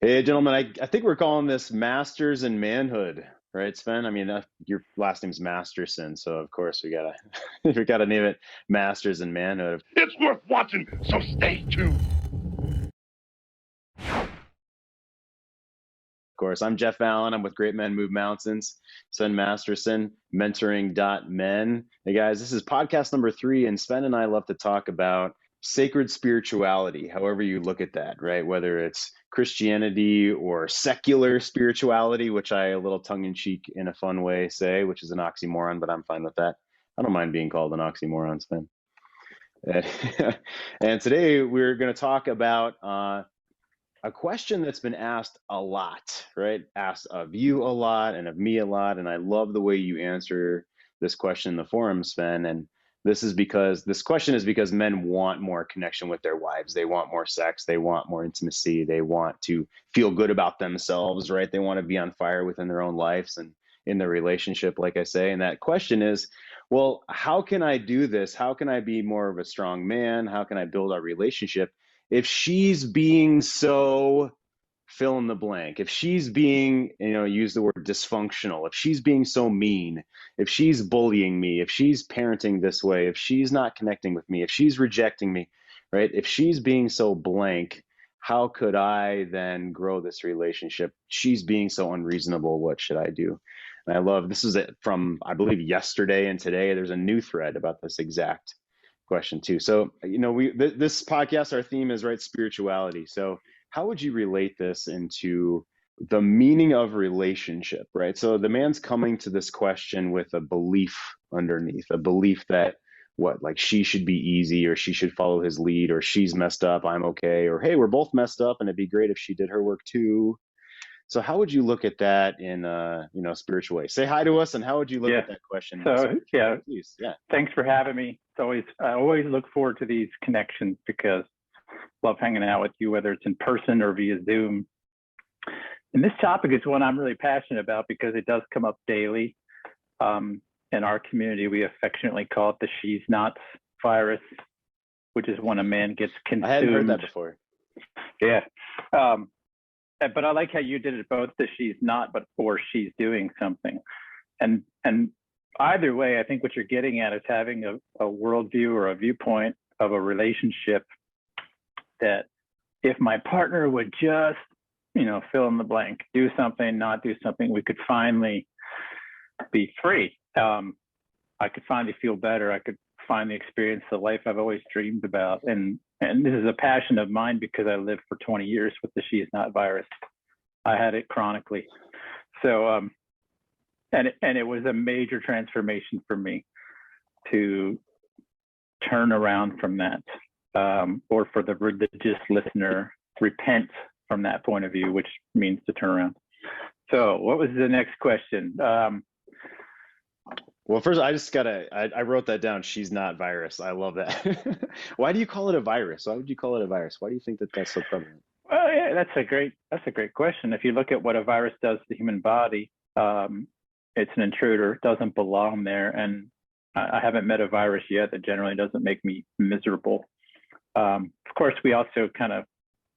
Hey, gentlemen, I think we're calling this Masters in Manhood, right, Sven? I mean, your last name's Masterson, so of course we gotta we gotta name it Masters in Manhood. It's worth watching, so stay tuned. Of course, I'm Jeff Allen. I'm with Great Men Move Mountains. Sven Masterson, mentoring.men. Hey guys, this is podcast number 3, and Sven and I love to talk about sacred spirituality, however you look at that, right? Whether it's Christianity or secular spirituality, which I a little tongue in cheek in a fun way say, which is an oxymoron, but I'm fine with that. I don't mind being called an oxymoron, Sven. And today we're going to talk about a question that's been asked a lot, right? Asked of you a lot and of me a lot. And I love the way you answer this question in the forum, Sven. And this question is because men want more connection with their wives. They want more sex. They want more intimacy. They want to feel good about themselves, right? They want to be on fire within their own lives and in their relationship, like I say. And that question is, well, how can I do this? How can I be more of a strong man? How can I build our relationship if she's being so fill in the blank, if she's being, use the word dysfunctional, if she's being so mean, if she's bullying me, if she's parenting this way, if she's not connecting with me, if she's rejecting me, right? If she's being so blank, how could I then grow this relationship? She's being so unreasonable. What should I do? And I love this is it from, I believe, yesterday and today. There's a new thread about this exact question too. So, this podcast, our theme is right spirituality. So, how would you relate this into the meaning of relationship, right? So the man's coming to this question with a belief underneath, a belief that like she should be easy or she should follow his lead or she's messed up, I'm okay, or hey, we're both messed up and it'd be great if she did her work too. So how would you look at that in a spiritual way? Say hi to us, and how would you look Yeah. at that question? So yeah, please, yeah. Thanks for having me. I always look forward to these connections because I love hanging out with you, whether it's in person or via Zoom. And this topic is one I'm really passionate about because it does come up daily. In our community, we affectionately call it the she's not virus, which is when a man gets consumed. I hadn't heard that before. Yeah. But I like how you did it both the she's not, or she's doing something. And either way, I think what you're getting at is having a worldview or a viewpoint of a relationship that if my partner would just, fill in the blank, do something, not do something, we could finally be free. I could finally feel better. I could finally experience the life I've always dreamed about. And this is a passion of mine because I lived for 20 years with the she's not virus. I had it chronically. So, and it was a major transformation for me to turn around from that, or for the religious listener, repent from that point of view, which means to turn around. So what was the next question? Well, first, I wrote that down. She's not virus. I love that. Why do you call it a virus? Why would you call it a virus? Why do you think that that's so prevalent? Well, yeah, that's a great question. If you look at what a virus does to the human body, it's an intruder, doesn't belong there. And I haven't met a virus yet that generally doesn't make me miserable. Of course, we also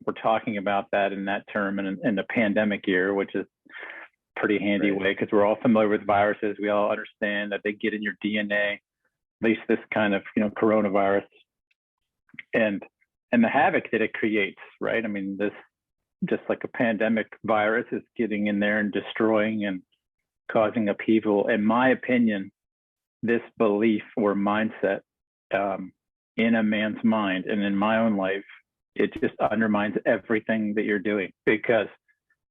we're talking about that in that term in the pandemic year, which is pretty handy way because we're all familiar with viruses. We all understand that they get in your DNA, at least this kind of coronavirus, and the havoc that it creates, right? I mean, this just like a pandemic virus is getting in there and destroying and causing upheaval. In my opinion, this belief or mindset in a man's mind and in my own life, it just undermines everything that you're doing because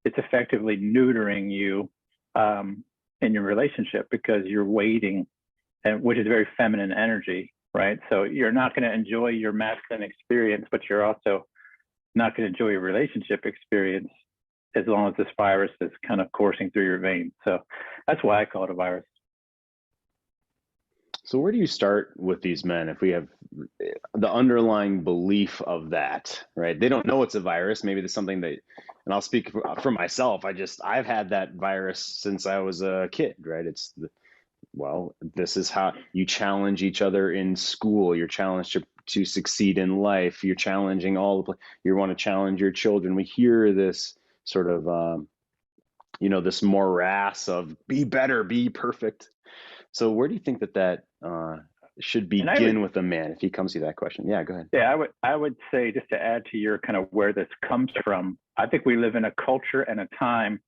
it's effectively neutering you in your relationship because you're waiting, and which is very feminine energy, right? So you're not going to enjoy your masculine experience, but you're also not going to enjoy your relationship experience as long as this virus is kind of coursing through your veins. So that's why I call it a virus. So where do you start with these men if we have the underlying belief of that, right? They don't know it's a virus. Maybe there's something that, and I'll speak for myself. I've had that virus since I was a kid, right? This is how you challenge each other in school. You're challenged to succeed in life. You're challenging you want to challenge your children. We hear this sort of, this morass of be better, be perfect. So where do you think that should And I would, begin with a man if he comes to you that question? Yeah, go ahead. yeah, I would say, just to add to your kind of where this comes from, I think we live in a culture and a time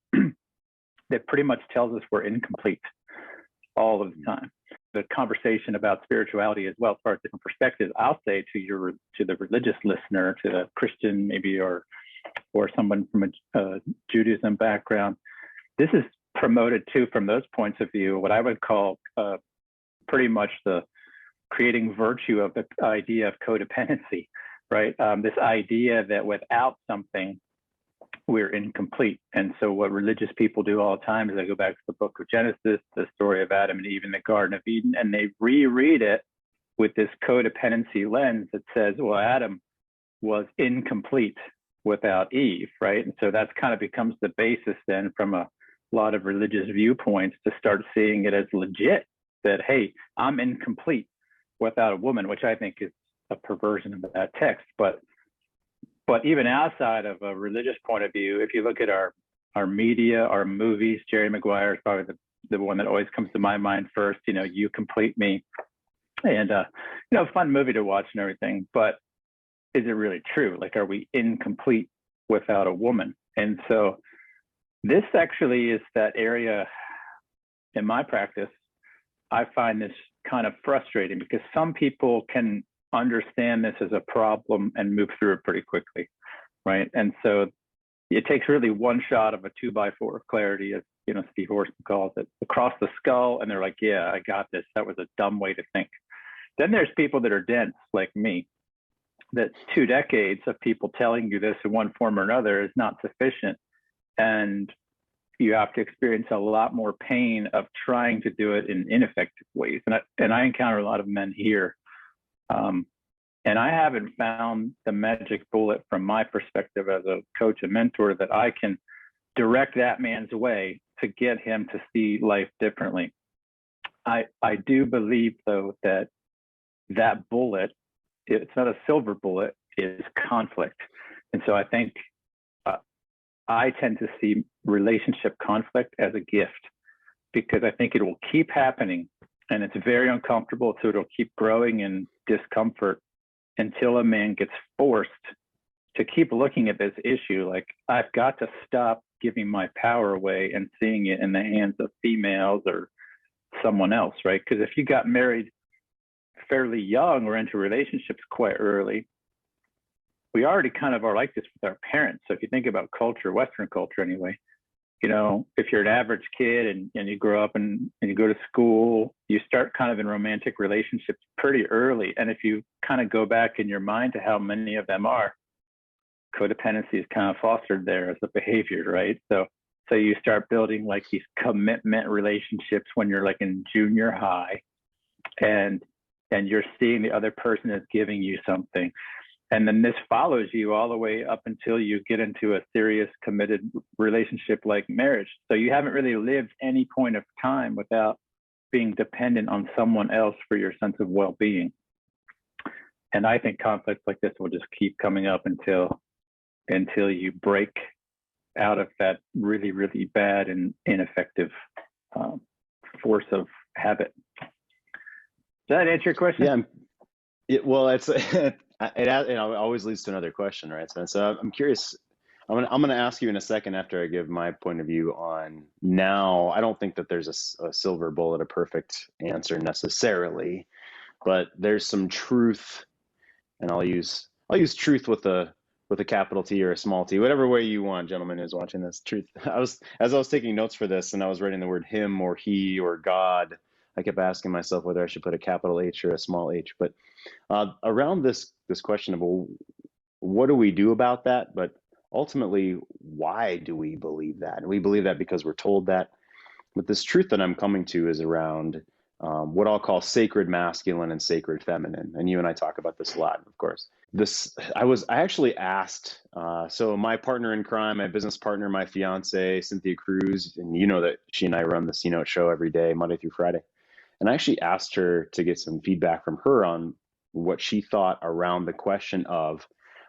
that pretty much tells us we're incomplete all of the time. The conversation about spirituality as well, as far as different perspectives, I'll say to the religious listener, to the Christian maybe, or someone from a Judaism background, this is promoted too from those points of view, what I would call pretty much the creating virtue of the idea of codependency, right? This idea that without something, we're incomplete. And so what religious people do all the time is they go back to the book of Genesis, the story of Adam and Eve in the Garden of Eden, and they reread it with this codependency lens that says, well, Adam was incomplete without Eve, right? And so that's kind of becomes the basis then from a lot of religious viewpoints to start seeing it as legit, that, hey, I'm incomplete without a woman, which I think is a perversion of that text. But even outside of a religious point of view, if you look at our media, our movies, Jerry Maguire is probably the one that always comes to my mind first, You Complete Me. And, fun movie to watch and everything. But is it really true? Like, are we incomplete without a woman? And so this actually is that area in my practice. I find this kind of frustrating because some people can understand this as a problem and move through it pretty quickly, right? And so it takes really one shot of a 2x4 of clarity, as Steve Horson calls it, across the skull, and they're like, yeah, I got this. That was a dumb way to think. Then there's people that are dense like me, that 2 decades of people telling you this in one form or another is not sufficient, and you have to experience a lot more pain of trying to do it in ineffective ways. And I encounter a lot of men here. And I haven't found the magic bullet from my perspective as a coach and mentor that I can direct that man's way to get him to see life differently. I do believe, though, that bullet, it's not a silver bullet, is conflict. And so I think I tend to see relationship conflict as a gift, because I think it will keep happening and it's very uncomfortable. So it'll keep growing in discomfort until a man gets forced to keep looking at this issue like, I've got to stop giving my power away and seeing it in the hands of females or someone else, right? Because if you got married fairly young or into relationships quite early, we already kind of are like this with our parents. So if you think about culture, Western culture anyway, if you're an average kid and you grow up and you go to school, you start kind of in romantic relationships pretty early. And if you kind of go back in your mind to how many of them are, codependency is kind of fostered there as a behavior, right? So you start building like these commitment relationships when you're like in junior high, and you're seeing the other person is giving you something. And then this follows you all the way up until you get into a serious committed relationship like marriage. So you haven't really lived any point of time without being dependent on someone else for your sense of well-being. And I think conflicts like this will just keep coming up until you break out of that really, really bad and ineffective force of habit. Does that answer your question? Yeah. Well, it always leads to another question, right, Sven? So I'm curious. I'm going to ask you in a second after I give my point of view on now. I don't think that there's a silver bullet, a perfect answer necessarily, but there's some truth, and I'll use truth with a capital T or a small t, whatever way you want, gentlemen who's watching this. Truth. As I was taking notes for this and I was writing the word him or he or God, I kept asking myself whether I should put a capital H or a small h. But around this question of, well, what do we do about that? But ultimately, why do we believe that? And we believe that because we're told that. But this truth that I'm coming to is around what I'll call sacred masculine and sacred feminine. And you and I talk about this a lot, of course. I actually asked, so my partner in crime, my business partner, my fiance, Cynthia Cruz, and you know that she and I run the C-Note show every day, Monday through Friday. And I actually asked her to get some feedback from her on what she thought around the question of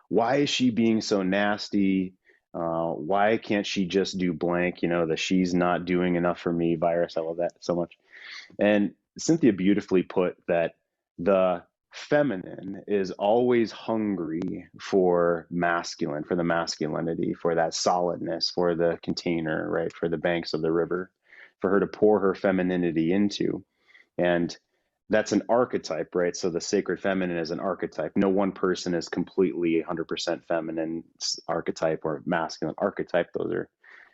why is she being so nasty? Why can't she just do blank? The she's not doing enough for me virus. I love that so much. And Cynthia beautifully put that the feminine is always hungry for masculine, for the masculinity, for that solidness, for the container, right? For the banks of the river, for her to pour her femininity into. And that's an archetype, right? So the sacred feminine is an archetype. No one person is completely 100% feminine archetype or masculine archetype.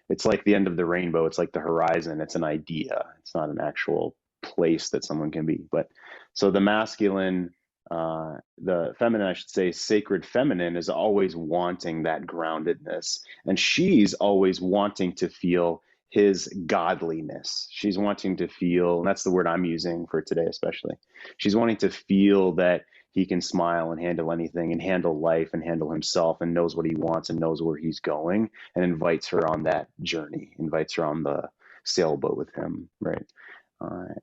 It's like the end of the rainbow. It's like the horizon. It's an idea. It's not an actual place that someone can be. But so the masculine, the feminine, I should say, sacred feminine is always wanting that groundedness. And she's always wanting to feel his godliness. She's wanting to feel, and that's the word I'm using for today, especially. She's wanting to feel that he can smile and handle anything and handle life and handle himself and knows what he wants and knows where he's going and invites her on that journey, invites her on the sailboat with him, right?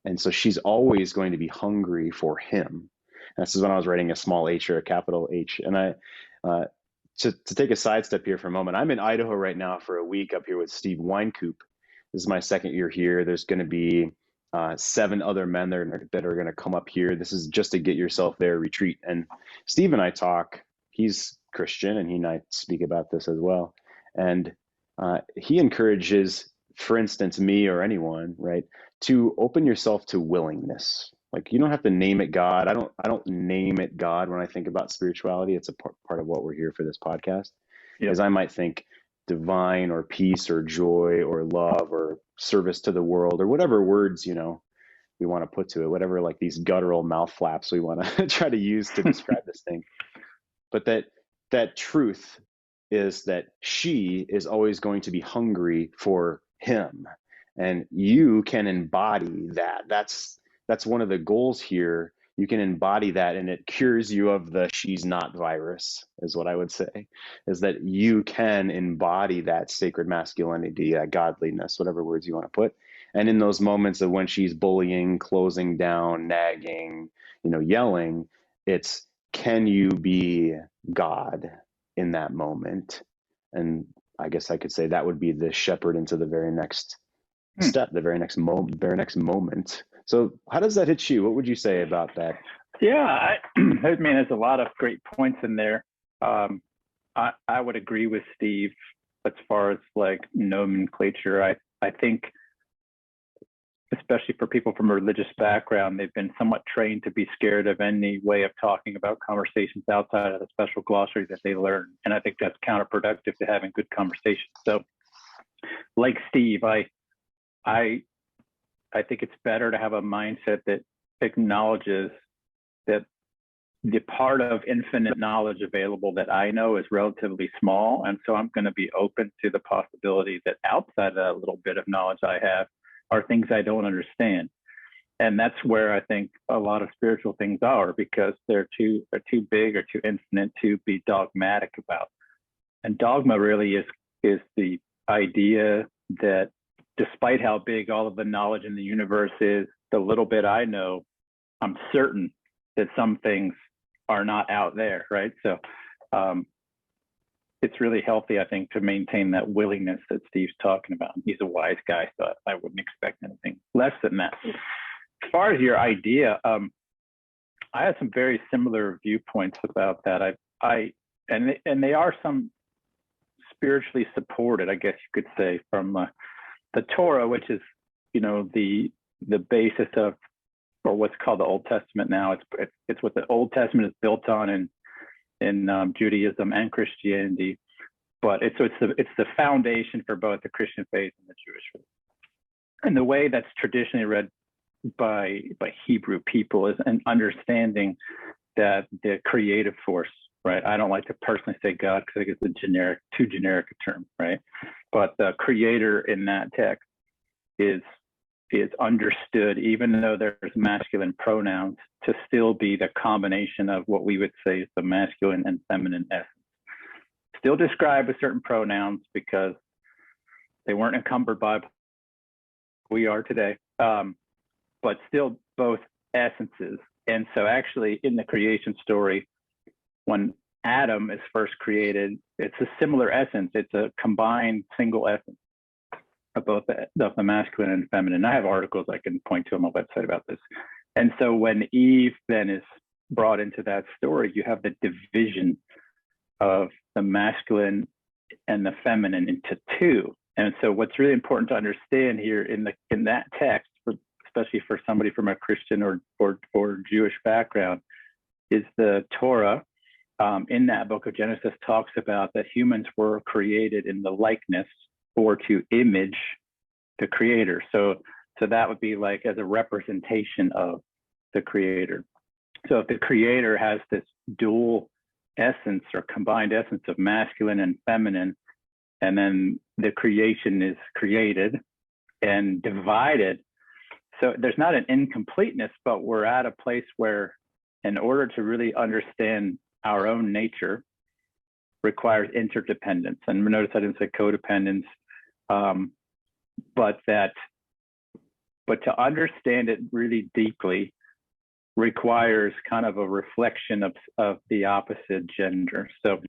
And so she's always going to be hungry for him. And this is when I was writing a small h or a capital H. And to take a sidestep here for a moment, I'm in Idaho right now for a week up here with Steve Winecoop. This is my second year here. There's going to be 7 other men that are going to come up here. This is just to get yourself there retreat. And Steve and I talk. He's Christian, and he and I speak about this as well. And he encourages, for instance, me or anyone, right, to open yourself to willingness. Like, you don't have to name it God. I don't name it God when I think about spirituality. It's a part of what we're here for this podcast. Yep. Is I might think divine or peace or joy or love or service to the world or whatever words we want to put to it, whatever like these guttural mouth flaps we want to try to use to describe this thing. But that truth is that she is always going to be hungry for him, and you can embody that. That's one of the goals here. You can embody that, and it cures you of the she's not virus, is what I would say, is that you can embody that sacred masculinity, that godliness, whatever words you want to put. And in those moments of when she's bullying, closing down, nagging, yelling, it's, can you be God in that moment? And I guess I could say that would be the shepherd into the very next step, the very next moment. So how does that hit you? What would you say about that? Yeah, I mean, there's a lot of great points in there. I would agree with Steve as far as like nomenclature. I think, especially for people from a religious background, they've been somewhat trained to be scared of any way of talking about conversations outside of the special glossary that they learn. And I think that's counterproductive to having good conversations. So like Steve, I think it's better to have a mindset that acknowledges that the part of infinite knowledge available that I know is relatively small. And so I'm going to be open to the possibility that outside of that little bit of knowledge I have are things I don't understand. And that's where I think a lot of spiritual things are, because they're too big or too infinite to be dogmatic about. And dogma really is the idea that despite how big all of the knowledge in the universe is, the little bit I know, I'm certain that some things are not out there, right? So it's really healthy, I think, to maintain that willingness that Steve's talking about. He's a wise guy, so I wouldn't expect anything less than that. As far as your idea, I have some very similar viewpoints about that. And they are some spiritually supported, I guess you could say, from the Torah, which is, the basis of, or what's called the Old Testament now. It's what the Old Testament is built on in Judaism and Christianity, but it's the foundation for both the Christian faith and the Jewish faith. And the way that's traditionally read by Hebrew people is an understanding that the creative force, right? I don't like to personally say God because I think it's too generic a term, right? But the creator in that text is understood, even though there's masculine pronouns, to still be the combination of what we would say is the masculine and feminine essence. Still described with certain pronouns because they weren't encumbered by we are today, but still both essences. And so actually in the creation story, when Adam is first created, it's a similar essence. It's a combined single essence of both the masculine and feminine. I have articles I can point to on my website about this. And so when Eve then is brought into that story, you have the division of the masculine and the feminine into two. And so what's really important to understand here in that text, especially for somebody from a Christian or Jewish background, is the Torah in that book of Genesis talks about that humans were created in the likeness or to image the creator. So that would be like as a representation of the creator. So if the creator has this dual essence or combined essence of masculine and feminine, and then the creation is created and divided, so there's not an incompleteness, but we're at a place where in order to really understand our own nature requires interdependence. And notice I didn't say codependence, but to understand it really deeply requires kind of a reflection of the opposite gender. So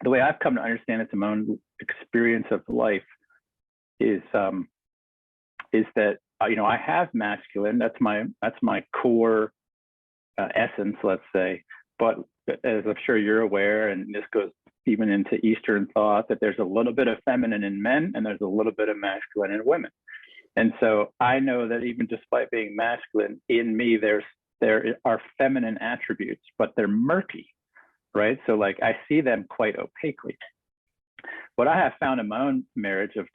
the way I've come to understand it in my own experience of life is that I have masculine. That's my core essence, let's say. But as I'm sure you're aware, and this goes even into Eastern thought, that there's a little bit of feminine in men and there's a little bit of masculine in women. And so I know that even despite being masculine, in me there are feminine attributes, but they're murky, right? So like I see them quite opaquely. What I have found in my own marriage of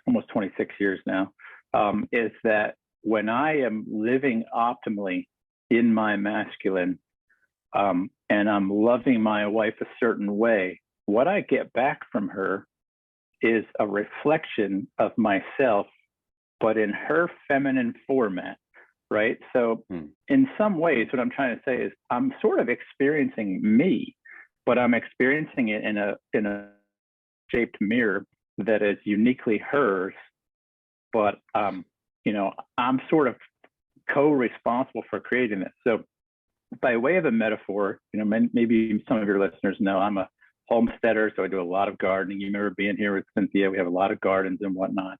almost 26 years now, is that when I am living optimally in my masculine, and I'm loving my wife a certain way, what I get back from her is a reflection of myself, but in her feminine format, right? So in some ways, what I'm trying to say is I'm sort of experiencing me, but I'm experiencing it in a shaped mirror that is uniquely hers. But I'm sort of co-responsible for creating it. So by way of a metaphor, maybe some of your listeners know I'm a homesteader, so I do a lot of gardening. You remember being here with Cynthia, we have a lot of gardens and whatnot.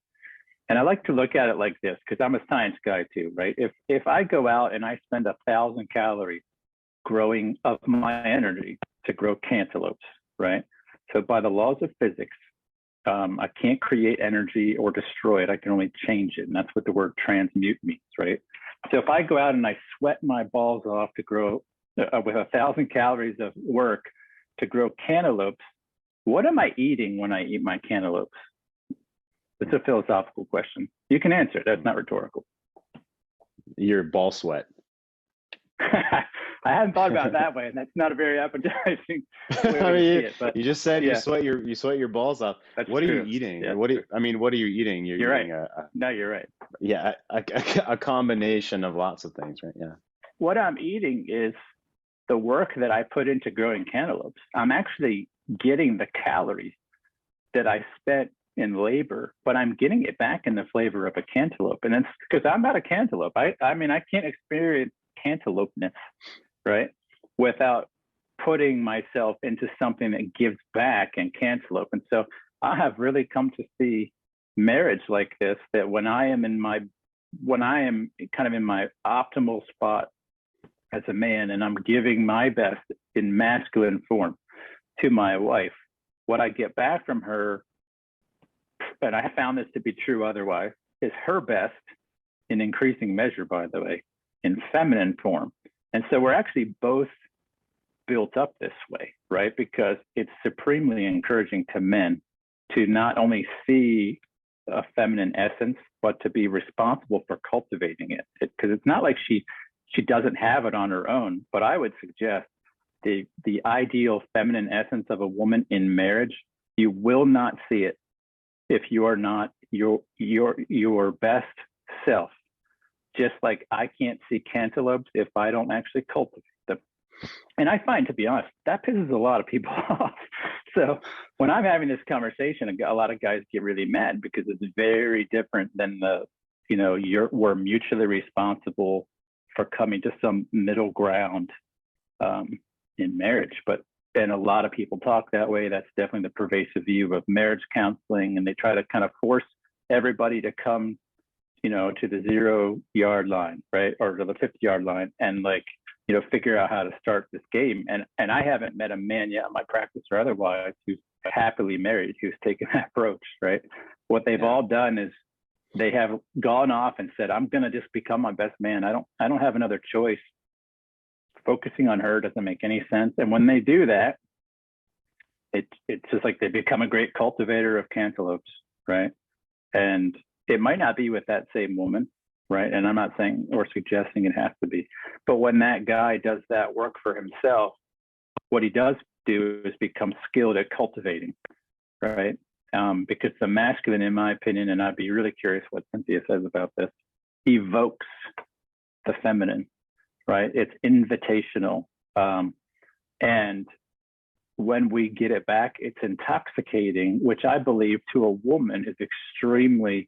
And I like to look at it like this, because I'm a science guy too, right? If I go out and I spend 1,000 calories growing of my energy to grow cantaloupes, right? So by the laws of physics, I can't create energy or destroy it. I can only change it. And that's what the word transmute means, right? So if I go out and I sweat my balls off to grow with 1,000 calories of work to grow cantaloupes, what am I eating when I eat my cantaloupes? It's a philosophical question. You can answer it. That's not rhetorical. Your ball sweat. I hadn't thought about it that way, and that's not a very appetizing way to see it. But you just said you sweat your balls off. That's what true. Are you eating? Yeah, what are you eating? You're eating right. No, you're right. Yeah, a combination of lots of things, right? Yeah. What I'm eating is the work that I put into growing cantaloupes. I'm actually getting the calories that I spent in labor, but I'm getting it back in the flavor of a cantaloupe. And it's because I'm not a cantaloupe. I can't experience cantaloupeness, right, without putting myself into something that gives back in cantaloupe. And so I have really come to see marriage like this, that when I am kind of in my optimal spot as a man and I'm giving my best in masculine form to my wife, what I get back from her, and I found this to be true otherwise, is her best in increasing measure, by the way, in feminine form. And so we're actually both built up this way, right? Because it's supremely encouraging to men to not only see a feminine essence, but to be responsible for cultivating it. Because it's not like she doesn't have it on her own, but I would suggest the ideal feminine essence of a woman in marriage, you will not see it if you are not your best self. Just like I can't see cantaloupes if I don't actually cultivate them. And I find, to be honest, that pisses a lot of people off. So when I'm having this conversation, a lot of guys get really mad because it's very different than we're mutually responsible for coming to some middle ground in marriage. But and a lot of people talk that way. That's definitely the pervasive view of marriage counseling, and they try to kind of force everybody to come, to the 0-yard line, right, or to the 50-yard line, and like, figure out how to start this game. And I haven't met a man yet in my practice or otherwise who's happily married who's taken that approach, right? What they've all done is they have gone off and said, I'm going to just become my best man. I don't have another choice. Focusing on her doesn't make any sense. And when they do that, it's just like they become a great cultivator of cantaloupes, right? And it might not be with that same woman, right? And I'm not saying or suggesting it has to be, but when that guy does that work for himself, what he does do is become skilled at cultivating, right? Because the masculine, in my opinion, and I'd be really curious what Cynthia says about this, evokes the feminine, right? It's invitational. And when we get it back, it's intoxicating, which I believe to a woman is extremely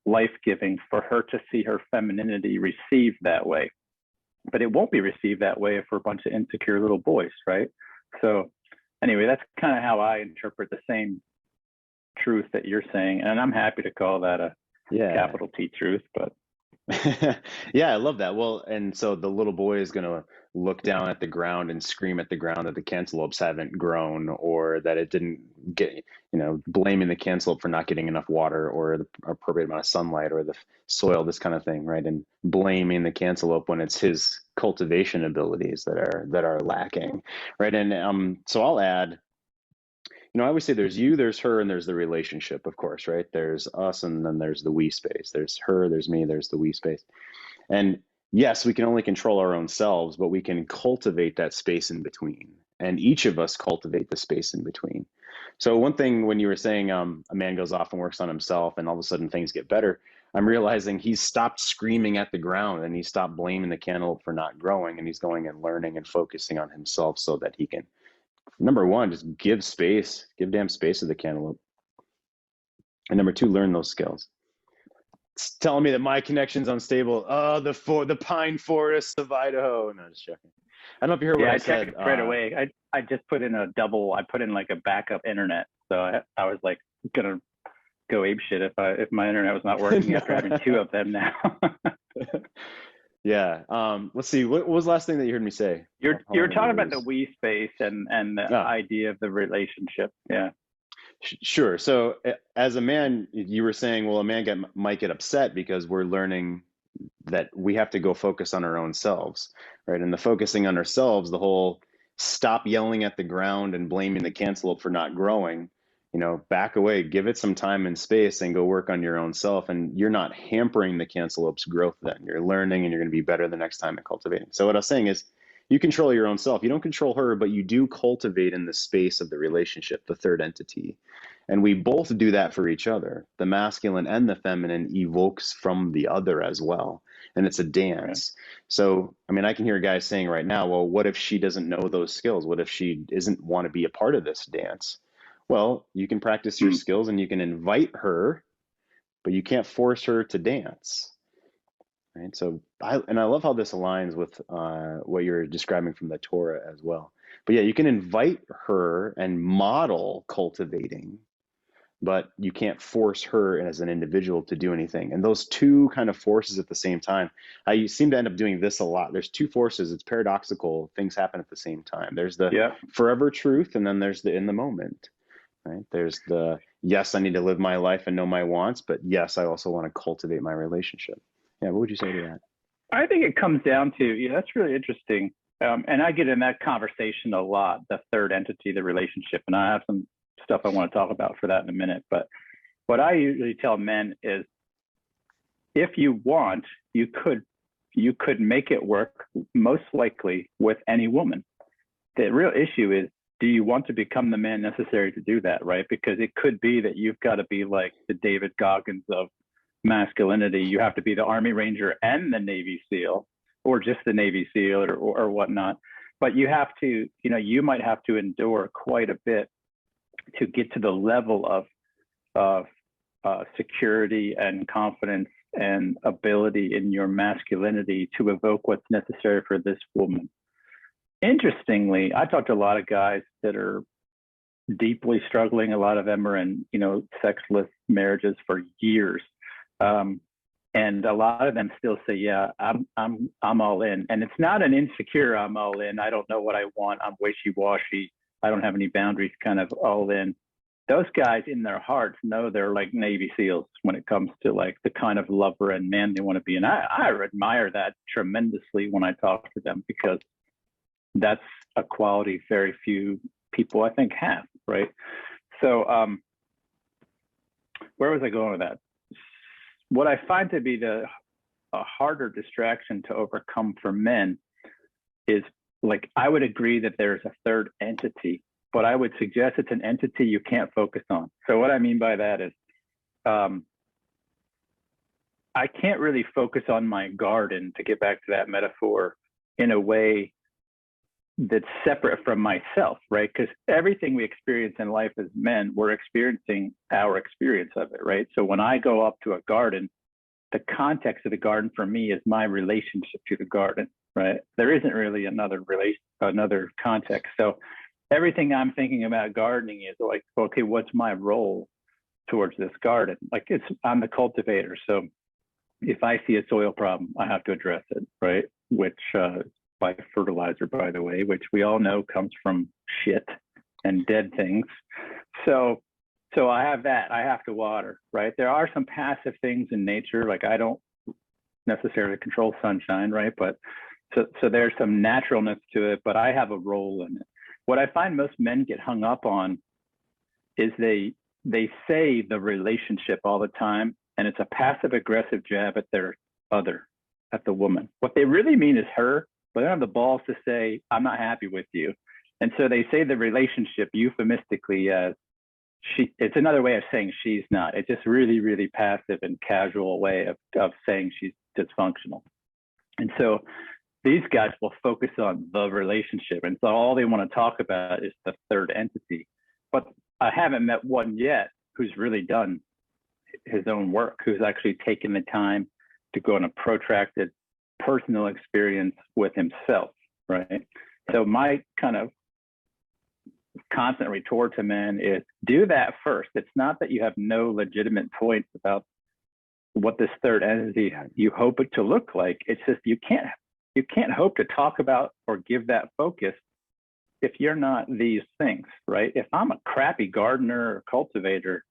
life-giving for her to see her femininity received that way. But it won't be received that way if we're a bunch of insecure little boys, right? So anyway, that's kind of how I interpret the same truth that you're saying. And I'm happy to call that a capital T truth, but yeah, I love that. Well, and so the little boy is going to look down at the ground and scream at the ground that the cantaloupes haven't grown, or that it didn't get, blaming the cantaloupe for not getting enough water or the appropriate amount of sunlight or the soil, this kind of thing, right? And blaming the cantaloupe when it's his cultivation abilities that are lacking, right? And so I'll add, I always say there's you, there's her, and there's the relationship, of course, right? There's us, and then there's the we space. There's her, there's me, there's the we space. And yes, we can only control our own selves, but we can cultivate that space in between. And each of us cultivate the space in between. So one thing, when you were saying a man goes off and works on himself and all of a sudden things get better, I'm realizing he's stopped screaming at the ground and he stopped blaming the cantaloupe for not growing, and he's going and learning and focusing on himself so that he can, number one, just give damn space to the cantaloupe. And number two, learn those skills. It's telling me that my connection's unstable. Oh, the pine forests of Idaho. No, just joking. I don't know if you heard what I said. Checked right away. I just put in I put in like a backup internet. So I was like gonna go ape shit if my internet was not working after having two of them now. Yeah. Let's see. What was the last thing that you heard me say? You were talking about the we space and the idea of the relationship. Yeah. Sure. So as a man, you were saying, well, a man might get upset because we're learning that we have to go focus on our own selves, right? And the focusing on ourselves, the whole stop yelling at the ground and blaming the cantaloupe for not growing, back away, give it some time and space and go work on your own self. And you're not hampering the cantaloupe's growth then. You're learning and you're going to be better the next time at cultivating. So what I was saying is, you control your own self. You don't control her, but you do cultivate in the space of the relationship, the third entity. And we both do that for each other. The masculine and the feminine evokes from the other as well. And it's a dance. Right. So, I can hear a guy saying right now, well, what if she doesn't know those skills? What if she doesn't want to be a part of this dance? Well, you can practice your skills and you can invite her, but you can't force her to dance. Right. So I love how this aligns with what you're describing from the Torah as well. But yeah, you can invite her and model cultivating, but you can't force her as an individual to do anything. And those two kind of forces at the same time, I seem to end up doing this a lot. There's two forces. It's paradoxical. Things happen at the same time. There's the forever truth, and then there's the in the moment. Right. There's the, yes, I need to live my life and know my wants, but yes, I also want to cultivate my relationship. Yeah, what would you say to that? I think it comes down to, that's really interesting. And I get in that conversation a lot, the third entity, the relationship. And I have some stuff I want to talk about for that in a minute. But what I usually tell men is, if you want, you could make it work most likely with any woman. The real issue is, do you want to become the man necessary to do that, right? Because it could be that you've got to be like the David Goggins of masculinity. You have to be the Army Ranger and the Navy SEAL, or just the Navy SEAL or whatnot. But you have to, you might have to endure quite a bit to get to the level of security and confidence and ability in your masculinity to evoke what's necessary for this woman. Interestingly, I talk to a lot of guys that are deeply struggling. A lot of them are in, sexless marriages for years. And a lot of them still say, yeah, I'm all in. And it's not an insecure, I'm all in. I don't know what I want. I'm wishy-washy. I don't have any boundaries, kind of all in. Those guys in their hearts know they're like Navy SEALs when it comes to like the kind of lover and man they want to be. And I admire that tremendously when I talk to them, because that's a quality very few people, I think, have, right? So where was I going with that? What I find to be a harder distraction to overcome for men is, like, I would agree that there's a third entity, but I would suggest it's an entity you can't focus on. So what I mean by that is, I can't really focus on my garden, to get back to that metaphor, in a way that's separate from myself, right? Because everything we experience in life as men, we're experiencing our experience of it, right? So when I go up to a garden, the context of the garden for me is my relationship to the garden, right? There isn't really another context. So everything I'm thinking about gardening is like, okay, what's my role towards this garden? Like, I'm the cultivator. So if I see a soil problem, I have to address it, right? Which by fertilizer, by the way, which we all know comes from shit and dead things. So I have that. I have to water, right? There are some passive things in nature, like I don't necessarily control sunshine, right? But so there's some naturalness to it, but I have a role in it. What I find most men get hung up on is they say the relationship all the time, and it's a passive aggressive jab at their other, at the woman. What they really mean is her, but they don't have the balls to say, I'm not happy with you. And so they say the relationship euphemistically as it's another way of saying she's not. It's just really, really passive and casual way of saying she's dysfunctional. And so these guys will focus on the relationship. And so all they want to talk about is the third entity. But I haven't met one yet who's really done his own work, who's actually taken the time to go on a protracted personal experience with himself, right? So my kind of constant retort to men is, do that first. It's not that you have no legitimate points about what this third entity you hope it to look like. It's just you can't hope to talk about or give that focus if you're not these things, right? If I'm a crappy gardener or cultivator,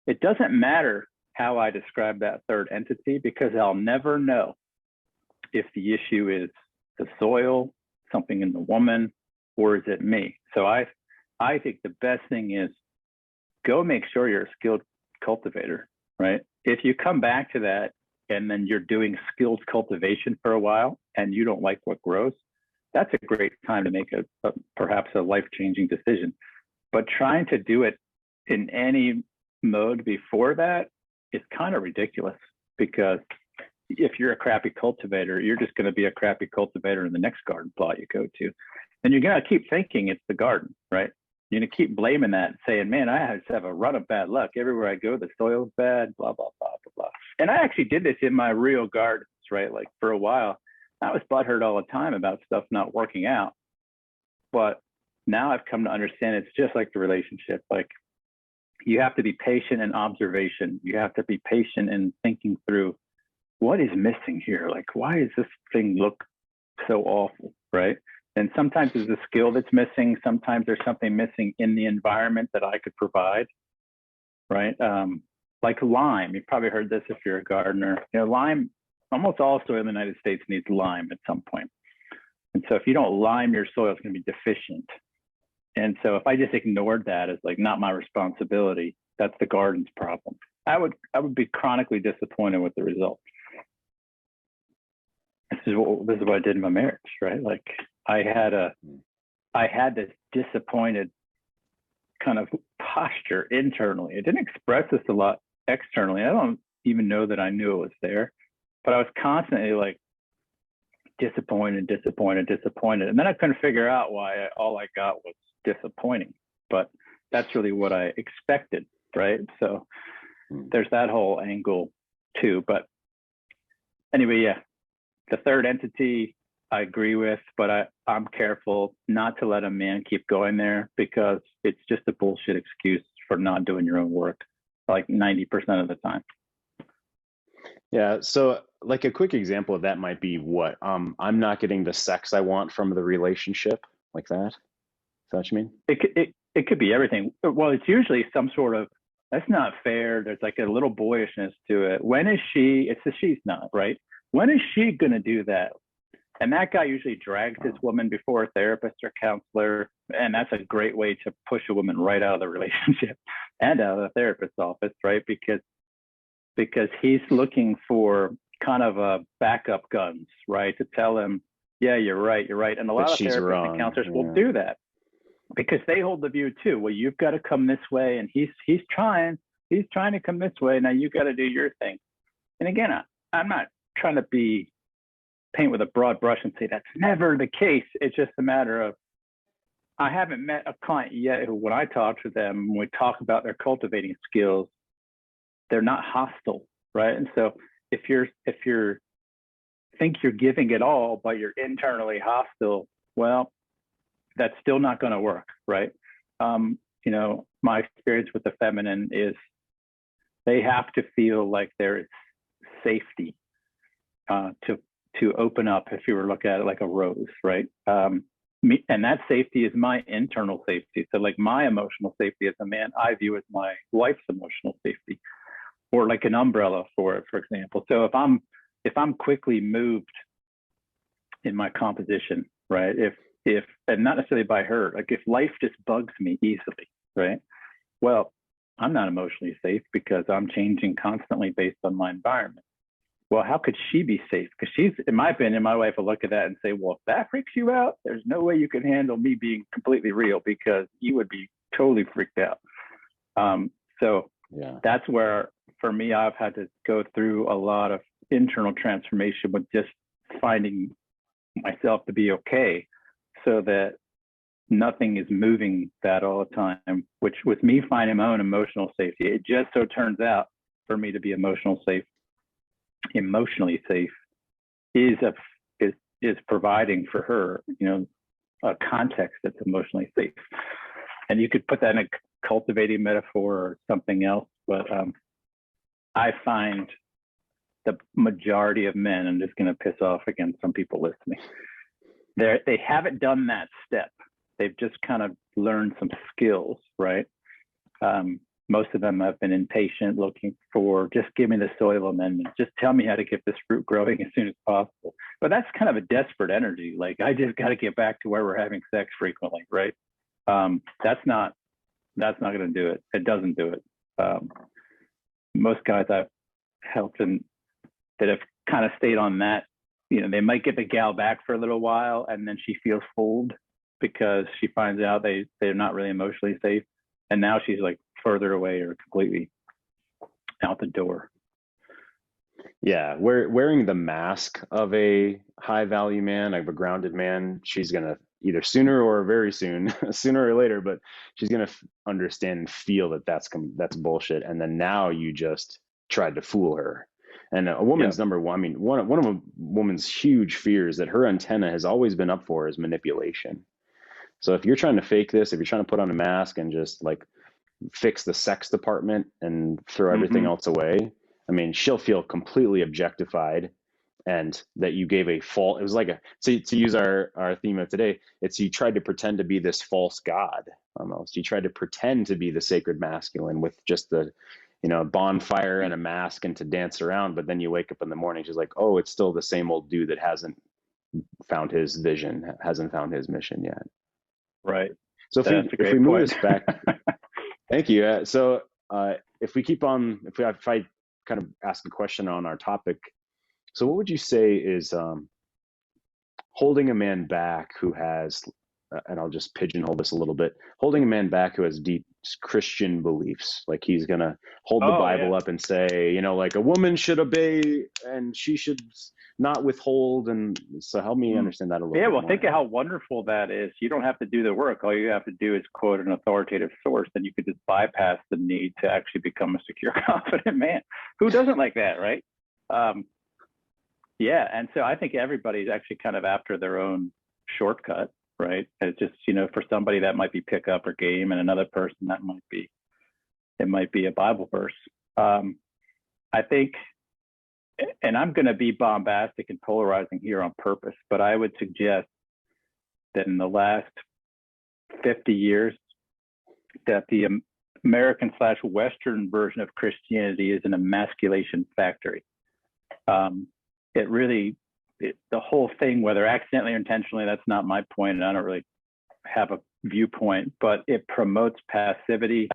it doesn't matter how I describe that third entity, because I'll never know if the issue is the soil, something in the woman, or is it me? So I think the best thing is go make sure you're a skilled cultivator, right? If you come back to that and then you're doing skilled cultivation for a while and you don't like what grows, that's a great time to make perhaps a life-changing decision. But trying to do it in any mode before that is kind of ridiculous, because if you're a crappy cultivator, you're just going to be a crappy cultivator in the next garden plot you go to. And you're going to keep thinking it's the garden, right? You're going to keep blaming that and saying, man, I just have a run of bad luck. Everywhere I go, the soil's bad, blah, blah, blah, blah, blah. And I actually did this in my real gardens, right? Like for a while, I was butthurt all the time about stuff not working out. But now I've come to understand it's just like the relationship. Like, you have to be patient in observation. You have to be patient in thinking through what is missing here. Like, why does this thing look so awful, right? And sometimes there's a skill that's missing. Sometimes there's something missing in the environment that I could provide, right? Like lime. You've probably heard this if you're a gardener. Lime, almost all soil in the United States needs lime at some point. And so if you don't lime your soil, it's going to be deficient. And so if I just ignored that as like not my responsibility, that's the garden's problem. I would be chronically disappointed with the results. This is what I did in my marriage, right? Like I had this disappointed kind of posture internally. It didn't express this a lot externally. I don't even know that I knew it was there, but I was constantly like disappointed. And then I couldn't figure out why all I got was disappointing, but that's really what I expected, right? So there's that whole angle too. But anyway, yeah, the third entity, I agree with, but I'm careful not to let a man keep going there because it's just a bullshit excuse for not doing your own work, like 90% of the time. Yeah. So like a quick example of that might be what? I'm not getting the sex I want from the relationship, like that. Is that what you mean? It could be everything. Well, it's usually some sort of, that's not fair. There's like a little boyishness to it. When is she? It's a she's not, right? When is she going to do that? And that guy usually drags his woman before a therapist or counselor. And that's a great way to push a woman right out of the relationship and out of the therapist's office, right? Because he's looking for kind of a backup guns, right? To tell him, yeah, you're right. And a lot of therapists and counselors will do that because they hold the view too. Well, you've got to come this way. And he's trying to come this way. Now you got to do your thing. And again, I'm not trying to paint with a broad brush and say that's never the case. It's just a matter of, I haven't met a client yet who, when I talk to them, when we talk about their cultivating skills, they're not hostile, right? And so if you think you're giving it all, but you're internally hostile, well, that's still not going to work, right? My experience with the feminine is they have to feel like there is safety to open up, if you were looking at it like a rose, right? And that safety is my internal safety. So like my emotional safety as a man, I view as my wife's emotional safety, or like an umbrella for it, for example. So if I'm quickly moved in my composition, right? If and not necessarily by her, like if life just bugs me easily, right? Well, I'm not emotionally safe because I'm changing constantly based on my environment. Well, how could she be safe? Because she's, in my opinion, my wife will look at that and say, well, if that freaks you out, there's no way you can handle me being completely real because you would be totally freaked out. So Yeah. that's where, for me, I've had to go through a lot of internal transformation with just finding myself to be okay so that nothing is moving that all the time, which with me finding my own emotional safety, it just so turns out for me to be emotionally safe is providing for her, a context that's emotionally safe. And you could put that in a cultivating metaphor or something else, but I find the majority of men, I'm just going to piss off again some people listening, they haven't done that step. They've just kind of learned some skills, right? Most of them have been impatient, looking for, just give me the soil amendment. Just tell me how to get this fruit growing as soon as possible. But that's kind of a desperate energy. Like, I just got to get back to where we're having sex frequently, right? That's not going to do it. It doesn't do it. Most guys I've helped and that have kind of stayed on that, they might get the gal back for a little while and then she feels fooled because she finds out they're not really emotionally safe. And now she's like further away or completely out the door. Yeah, wearing the mask of a high value man, of a grounded man, she's gonna either sooner or very soon, sooner or later, but she's gonna understand and feel that that's bullshit. And then now you just tried to fool her. And a woman's number one, I mean, one of a woman's huge fears that her antenna has always been up for is manipulation. So if you're trying to fake this, if you're trying to put on a mask and just like fix the sex department and throw everything else away, I mean, she'll feel completely objectified and that you gave a false, it was like to use our theme of today, it's you tried to pretend to be this false god almost. You tried to pretend to be the sacred masculine with just the, bonfire and a mask and to dance around. But then you wake up in the morning, she's like, oh, it's still the same old dude that hasn't found his vision, hasn't found his mission yet. Right. So if we move this back, thank you. So if we keep on, if I kind of ask a question on our topic, so what would you say is holding a man back who has, and I'll just pigeonhole this a little bit, holding a man back who has deep Christian beliefs, like he's going to hold the Bible up and say, like a woman should obey and she should not withhold. And so help me understand that a little bit more. Think of how wonderful that is. You don't have to do the work. All you have to do is quote an authoritative source, and you could just bypass the need to actually become a secure, confident man. Who doesn't like that, right? Yeah, and so I think everybody's actually kind of after their own shortcut, right? It's just, for somebody that might be pickup or game, and another person that might be a Bible verse. I think, and I'm going to be bombastic and polarizing here on purpose, but I would suggest that in the last 50 years, that the American/Western version of Christianity is an emasculation factory. The whole thing, whether accidentally or intentionally, that's not my point, and I don't really have a viewpoint, but it promotes passivity.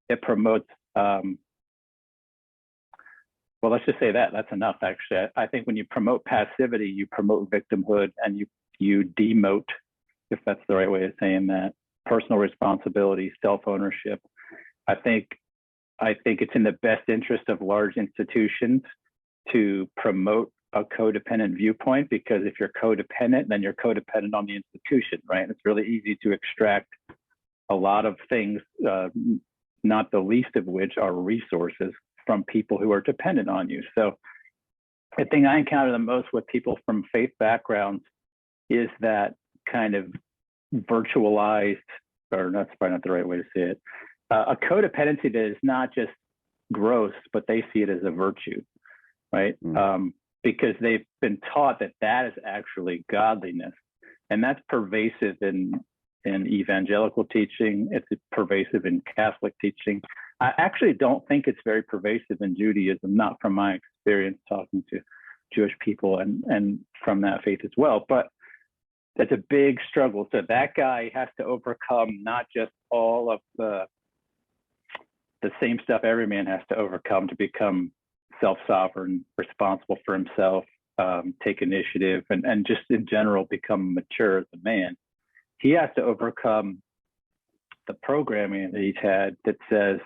It promotes, well, let's just say that's enough, actually. I think when you promote passivity, you promote victimhood, and you demote, if that's the right way of saying that, personal responsibility, self-ownership. I think it's in the best interest of large institutions to promote a codependent viewpoint, because if you're codependent, then you're codependent on the institution, right? And it's really easy to extract a lot of things, not the least of which are resources from people who are dependent on you. So the thing I encounter the most with people from faith backgrounds is that kind of virtualized, or that's probably not the right way to say it, a codependency that is not just gross, but they see it as a virtue, right? Because they've been taught that is actually godliness. And that's pervasive in evangelical teaching. It's pervasive in Catholic teaching. I actually don't think it's very pervasive in Judaism, not from my experience talking to Jewish people and from that faith as well. But that's a big struggle. So that guy has to overcome not just all of the same stuff every man has to overcome to become self-sovereign, responsible for himself, take initiative, and just in general become mature as a man. He has to overcome the programming that he's had that says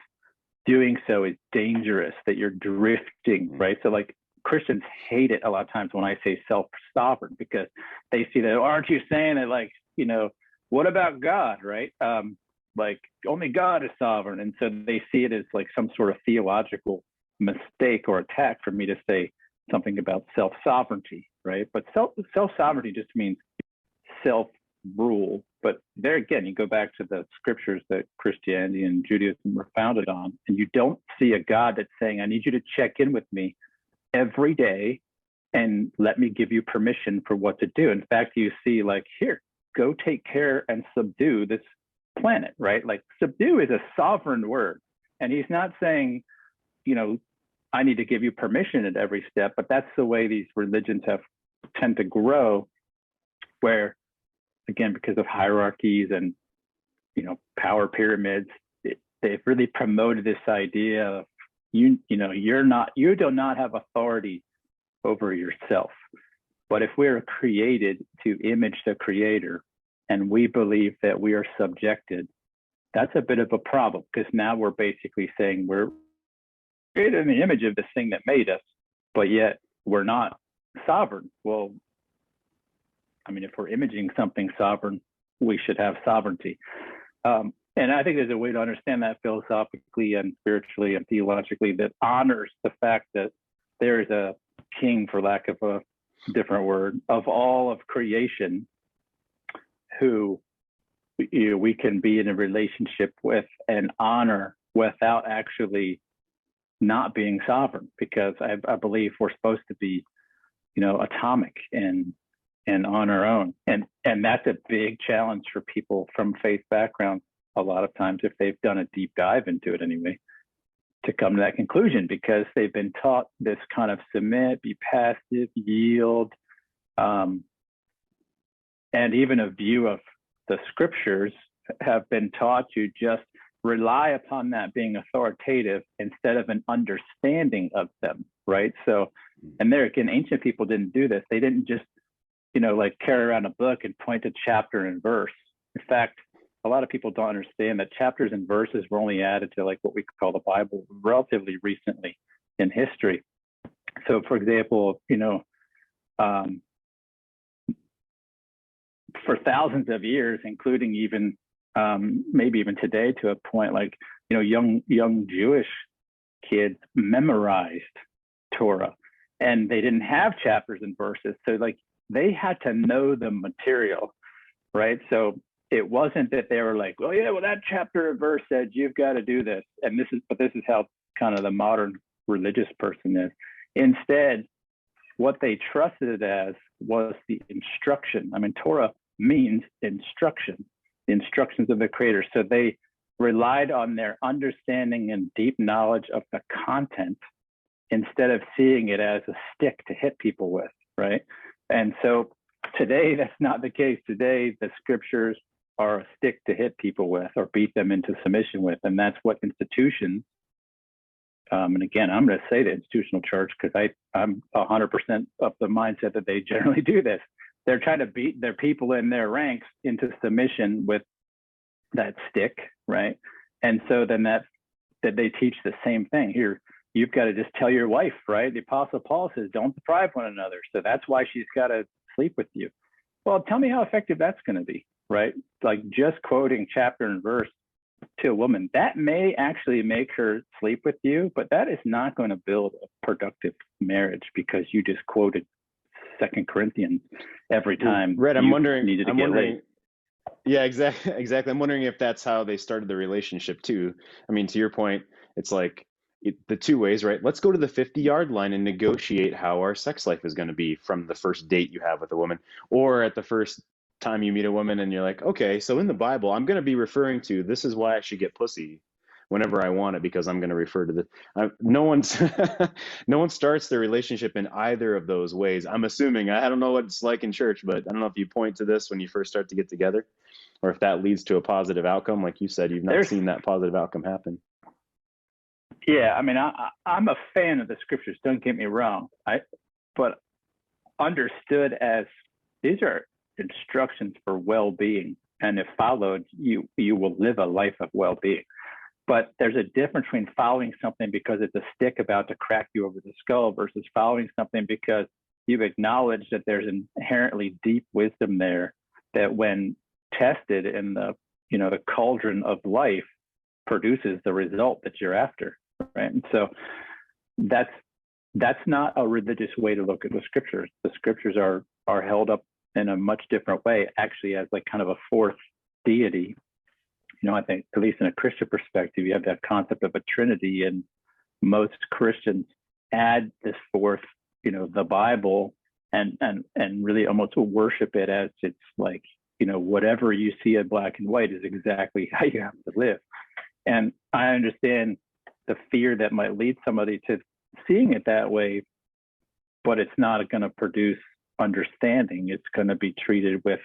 doing so is dangerous, that you're drifting, right? So like Christians hate it a lot of times when I say self-sovereign, because they see that, aren't you saying that, like, what about God, right? Like only God is sovereign. And so they see it as like some sort of theological mistake or attack for me to say something about self-sovereignty, right? But self-sovereignty just means self-rule. But there again, you go back to the scriptures that Christianity and Judaism were founded on, and you don't see a God that's saying, I need you to check in with me every day and let me give you permission for what to do. In fact, you see like, here, go take care and subdue this planet, right? Like subdue is a sovereign word. And he's not saying, I need to give you permission at every step, but that's the way these religions tend to grow, where, again, because of hierarchies and, power pyramids, they've really promoted this idea of, you do not have authority over yourself. But if we're created to image the creator, and we believe that we are subjected, that's a bit of a problem, because now we're basically saying we're created in the image of this thing that made us, but yet we're not sovereign. Well, I mean, if we're imaging something sovereign, we should have sovereignty. And I think there's a way to understand that philosophically and spiritually and theologically that honors the fact that there is a king, for lack of a different word, of all of creation, who we can be in a relationship with and honor without actually not being sovereign, because I believe we're supposed to be, atomic and on our own. And that's a big challenge for people from faith backgrounds, a lot of times, if they've done a deep dive into it anyway, to come to that conclusion, because they've been taught this kind of submit, be passive, yield, and even a view of the scriptures have been taught to just rely upon that being authoritative instead of an understanding of them, right? So, and there again, ancient people didn't do this. They didn't just, like carry around a book and point to chapter and verse. In fact, a lot of people don't understand that chapters and verses were only added to like what we call the Bible relatively recently in history. So for example, for thousands of years, including even maybe even today to a point, like, young Jewish kids memorized Torah. and they didn't have chapters and verses. So like they had to know the material, right? So it wasn't that they were like, well, yeah, well, that chapter and verse said you've got to do this. And this is how kind of the modern religious person is. Instead, what they trusted it as was the instruction. I mean, Torah means instruction, the instructions of the Creator. So they relied on their understanding and deep knowledge of the content instead of seeing it as a stick to hit people with, right? And so today, that's not the case. Today, the scriptures are a stick to hit people with or beat them into submission with. And that's what institutions, and again, I'm going to say the institutional church because I'm 100% of the mindset that they generally do this. They're trying to beat their people in their ranks into submission with that stick, right? And so then that they teach the same thing here. You've got to just tell your wife, right? The Apostle Paul says, don't deprive one another. So that's why she's got to sleep with you. Well, tell me how effective that's going to be, right? Like just quoting chapter and verse to a woman, that may actually make her sleep with you, but that is not going to build a productive marriage because you just quoted 2 Corinthians every time. Right. I'm wondering. Laid. Yeah, exactly. I'm wondering if that's how they started the relationship too. I mean, to your point, it's like the two ways, right? Let's go to the 50-yard line and negotiate how our sex life is going to be from the first date you have with a woman, or at the first time you meet a woman and you're like, okay, so in the Bible, I'm going to be referring to this is why I should get pussy whenever I want it because I'm going to refer to the. No one's no one starts their relationship in either of those ways. I'm assuming. I don't know what it's like in church, but I don't know if you point to this when you first start to get together, or if that leads to a positive outcome. Like you said, you've not seen that positive outcome happen. Yeah, I mean, I'm a fan of the scriptures. Don't get me wrong. But understood as these are instructions for well-being, and if followed, you will live a life of well-being. But there's a difference between following something because it's a stick about to crack you over the skull versus following something because you've acknowledged that there's inherently deep wisdom there that when tested in the cauldron of life produces the result that you're after, right? And so that's not a religious way to look at the scriptures. The scriptures are held up in a much different way, actually as like kind of a fourth deity. I think at least in a Christian perspective, you have that concept of a Trinity, and most Christians add this fourth, the Bible, and really almost worship it as it's like, whatever you see in black and white is exactly how you have to live. And I understand the fear that might lead somebody to seeing it that way, but it's not going to produce understanding. It's going to be treated with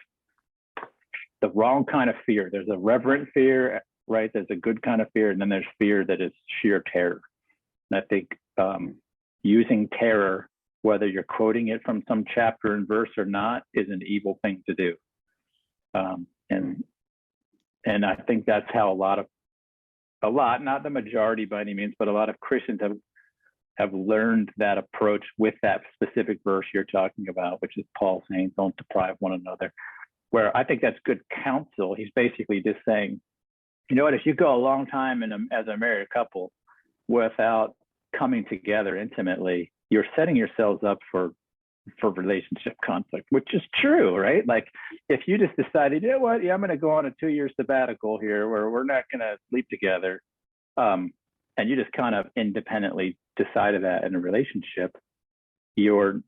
the wrong kind of fear. There's a reverent fear, right? There's a good kind of fear, and then there's fear that is sheer terror. And I think using terror, whether you're quoting it from some chapter and verse or not, is an evil thing to do. And I think that's how a lot, not the majority by any means, but a lot of Christians have learned that approach with that specific verse you're talking about, which is Paul saying, don't deprive one another. Where I think that's good counsel. He's basically just saying, you know what, if you go a long time as a married couple without coming together intimately, you're setting yourselves up for relationship conflict, which is true, right? Like if you just decided, you know what, yeah, I'm going to go on a 2-year sabbatical here where we're not going to sleep together, and you just kind of independently decided that in a relationship, you're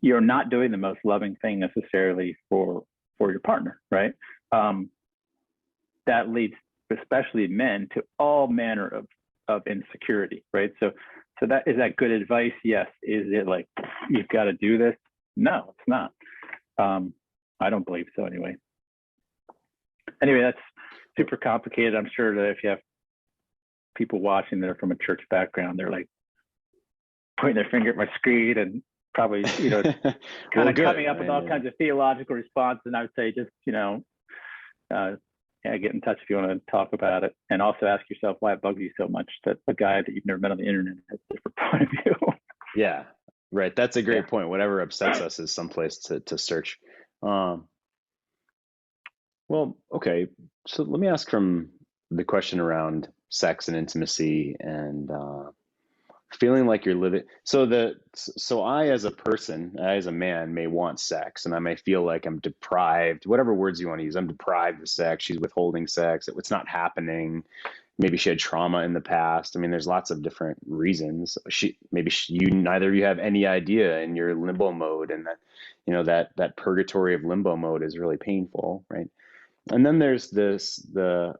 not doing the most loving thing necessarily for your partner, right? That leads, especially men, to all manner of insecurity, right? So that is that good advice? Yes. Is it like you've got to do this? No, it's not. I don't believe so anyway. Anyway, that's super complicated. I'm sure that if you have people watching that are from a church background, they're like pointing their finger at my screen and probably, kind of coming up with all kinds of theological responses. And I would say just, get in touch if you want to talk about it. And also ask yourself why it bugs you so much that a guy that you've never met on the internet has a different point of view. Yeah, right. That's a great point. Whatever upsets us is someplace to search. Well, okay. So let me ask from the question around sex and intimacy and feeling like you're living. So I, as a person, I, as a man, may want sex, and I may feel like I'm deprived, whatever words you want to use. I'm deprived of sex. She's withholding sex. It's not happening. Maybe she had trauma in the past. I mean, there's lots of different reasons. You, neither of you have any idea, and you're in limbo mode, and that, that purgatory of limbo mode is really painful, right? And then there's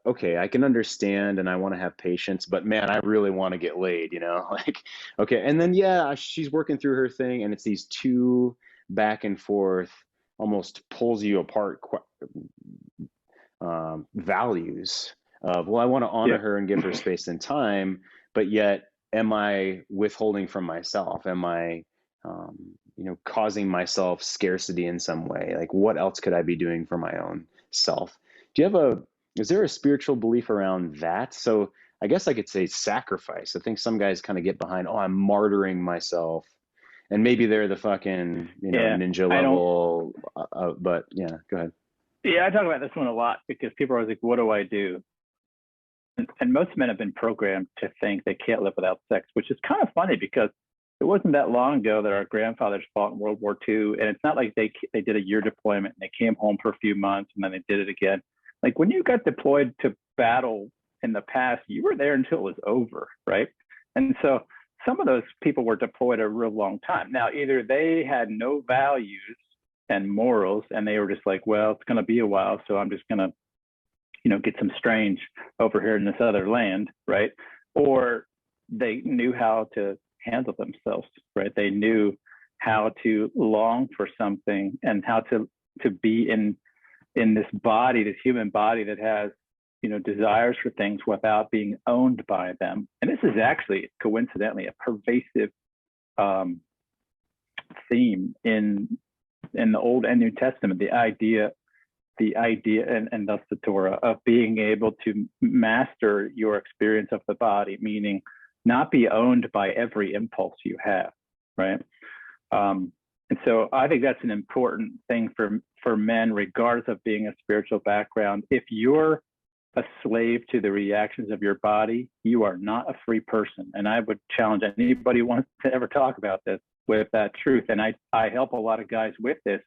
okay, I can understand and I want to have patience, but man, I really want to get laid, like, okay. And then, yeah, she's working through her thing, and it's these two back and forth, almost pulls you apart, values of, well, I want to honor Yeah. her and give her space and time, but yet, am I withholding from myself? Am I, causing myself scarcity in some way? Like, what else could I be doing for my own self? Is there a spiritual belief around that? So I guess I could say sacrifice. I think some guys kind of get behind, oh, I'm martyring myself. And maybe they're the fucking, Yeah. ninja I don't, level, but yeah, go ahead. yeah, I talk about this one a lot because people are always like, what do I do? And most men have been programmed to think they can't live without sex, which is kind of funny because it wasn't that long ago that our grandfathers fought in World War II. And it's not like they did a year deployment and they came home for a few months and then they did it again. Like when you got deployed to battle in the past, you were there until it was over, right? And so some of those people were deployed a real long time. Now, either they had no values and morals and they were just like, well, it's going to be a while, so I'm just going to get some strange over here in this other land, right? Or they knew how to handle themselves, right? They knew how to long for something and how to be in this body, this human body that has, desires for things without being owned by them. And this is actually coincidentally a pervasive theme in the Old and New Testament, the idea and thus the Torah of being able to master your experience of the body, meaning not be owned by every impulse you have, right? And so I think that's an important thing for men, regardless of being a spiritual background. If you're a slave to the reactions of your body, you are not a free person. And I would challenge anybody who wants to ever talk about this with that truth. And I help a lot of guys with this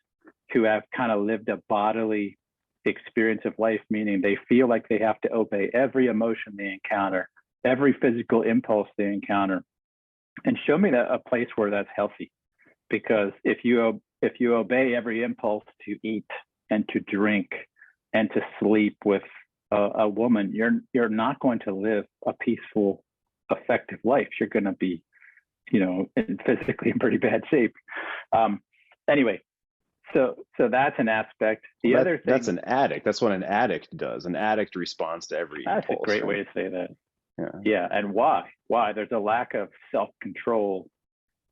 who have kind of lived a bodily experience of life, meaning they feel like they have to obey every emotion they encounter, every physical impulse they encounter, and show me a place where that's healthy. Because if you obey every impulse to eat and to drink and to sleep with a woman, you're not going to live a peaceful, effective life. You're going to be, physically in pretty bad shape. Anyway, so that's an aspect. The other thing, that's an addict. That's what an addict does. An addict responds to every that's impulse, a great right? way to say that. Yeah. And why? There's a lack of self-control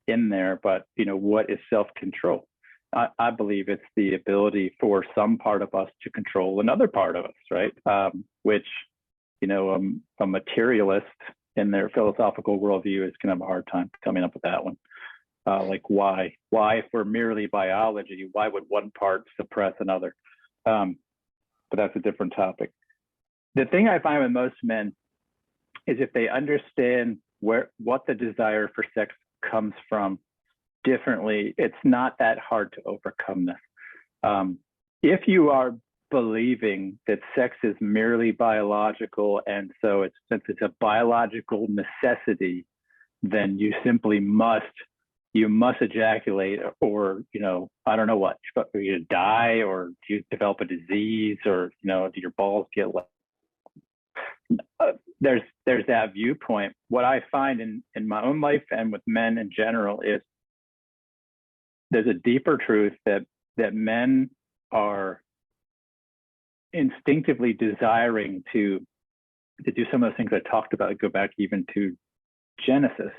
in there, but what is self-control? I believe it's the ability for some part of us to control another part of us, right? Which, a materialist in their philosophical worldview is going to have a hard time coming up with that one. Like why if we're merely biology, why would one part suppress another? But that's a different topic. The thing I find with most men is if they understand what the desire for sex comes from differently, it's not that hard to overcome this. If you are believing that sex is merely biological, and so since it's a biological necessity, then you simply must ejaculate, or I don't know what, you die, or do you develop a disease, or do your balls get left? There's that viewpoint. What I find in my own life and with men in general is there's a deeper truth that men are instinctively desiring to do some of the things I talked about, go back even to Genesis,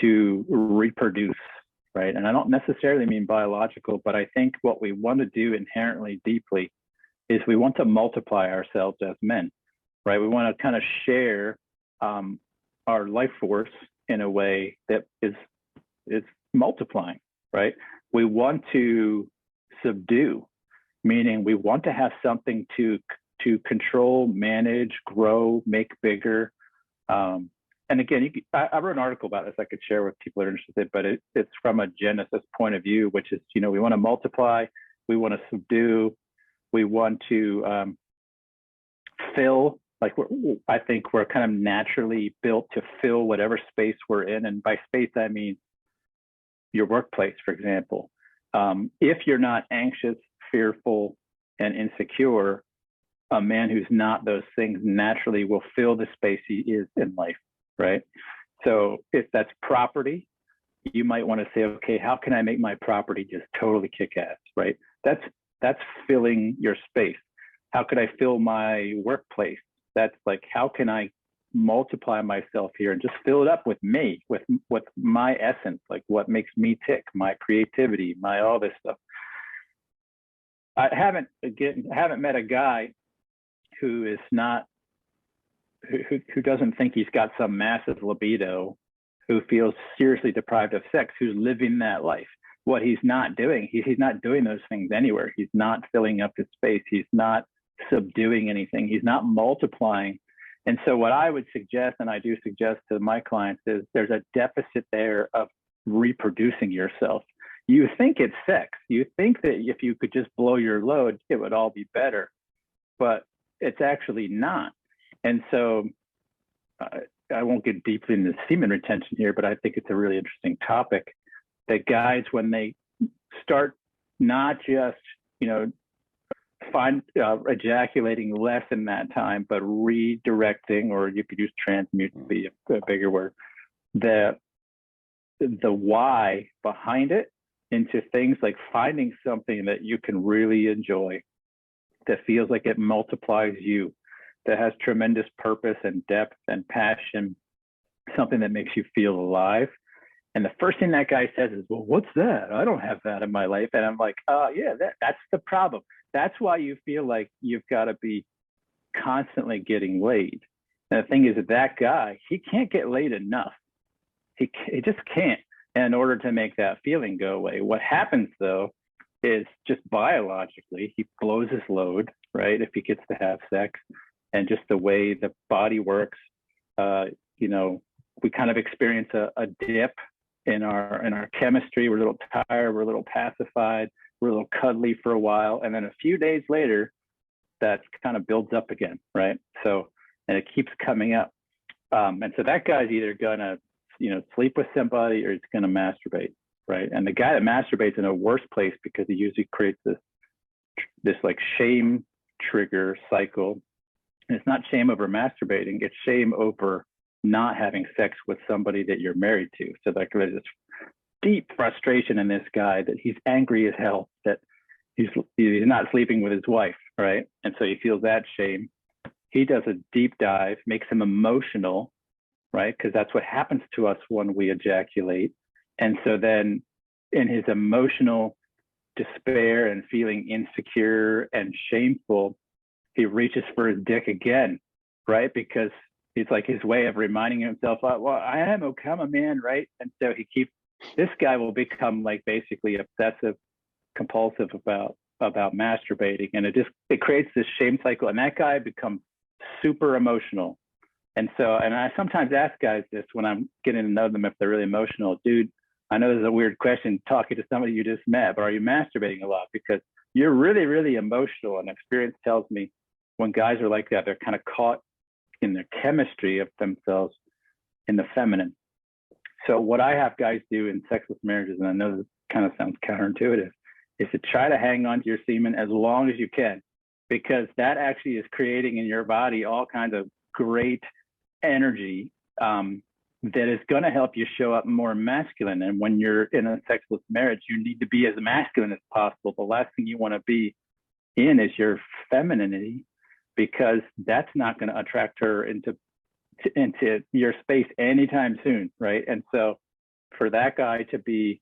to reproduce, right? And I don't necessarily mean biological, but I think what we want to do inherently deeply is we want to multiply ourselves as men, right? We want to kind of share our life force in a way that is multiplying, right? We want to subdue, meaning we want to have something to control, manage, grow, make bigger. and again, I wrote an article about this I could share with people that are interested, but it's from a Genesis point of view, which is, we want to multiply, we want to subdue, we want to fill. Like I think we're kind of naturally built to fill whatever space we're in. And by space, I mean your workplace, for example. If you're not anxious, fearful, and insecure, a man who's not those things naturally will fill the space he is in life, right? So if that's property, you might want to say, okay, how can I make my property just totally kick ass, right? That's filling your space. How could I fill my workplace? That's like, how can I multiply myself here and just fill it up with me, with my essence, like what makes me tick, my creativity, my all this stuff. I haven't met a guy who is not, who doesn't think he's got some massive libido, who feels seriously deprived of sex, who's living that life. What he's not doing, he's not doing those things anywhere. He's not filling up his space. He's not subduing anything. He's not multiplying. And so what I would suggest, and I do suggest to my clients, is there's a deficit there of reproducing yourself. You think it's sex. You think that if you could just blow your load, it would all be better, but it's actually not. And so I won't get deeply into semen retention here, but I think it's a really interesting topic. That guys, when they start not just, ejaculating less in that time, but redirecting, or you could use transmute to be a bigger word, the why behind it into things like finding something that you can really enjoy, that feels like it multiplies you, that has tremendous purpose and depth and passion, something that makes you feel alive. And the first thing that guy says is, well, what's that? I don't have that in my life. And I'm like, yeah, that's the problem. That's why you feel like you've got to be constantly getting laid. And the thing is that guy, he can't get laid enough. He just can't. And in order to make that feeling go away, what happens though is just biologically, he blows his load, right? If he gets to have sex, and just the way the body works, we kind of experience a dip in our chemistry. We're a little tired, we're a little pacified, we're a little cuddly for a while, and then a few days later, that kind of builds up again, right? So, and it keeps coming up. And so that guy's either gonna, sleep with somebody, or he's gonna masturbate, right? And the guy that masturbates in a worse place, because he usually creates this like shame trigger cycle. And it's not shame over masturbating, it's shame over not having sex with somebody that you're married to. So like there's this deep frustration in this guy that he's angry as hell that he's not sleeping with his wife, right? And so he feels that shame. He does a deep dive, makes him emotional, right? Because that's what happens to us when we ejaculate. And so then in his emotional despair and feeling insecure and shameful, he reaches for his dick again, right? Because it's like his way of reminding himself, well, I'm a man, right? And so this guy will become like basically obsessive compulsive about masturbating. And it creates this shame cycle. And that guy becomes super emotional. And so, and I sometimes ask guys this when I'm getting to know them, if they're really emotional. Dude, I know this is a weird question talking to somebody you just met, but are you masturbating a lot? Because you're really, really emotional. And experience tells me when guys are like that, they're kind of caught in the chemistry of themselves in the feminine. So what I have guys do in sexless marriages, and I know this kind of sounds counterintuitive, is to try to hang on to your semen as long as you can, because that actually is creating in your body all kinds of great energy that is going to help you show up more masculine. And when you're in a sexless marriage, you need to be as masculine as possible. The last thing you want to be in is your femininity, because that's not going to attract her into your space anytime soon, right? And so for that guy to be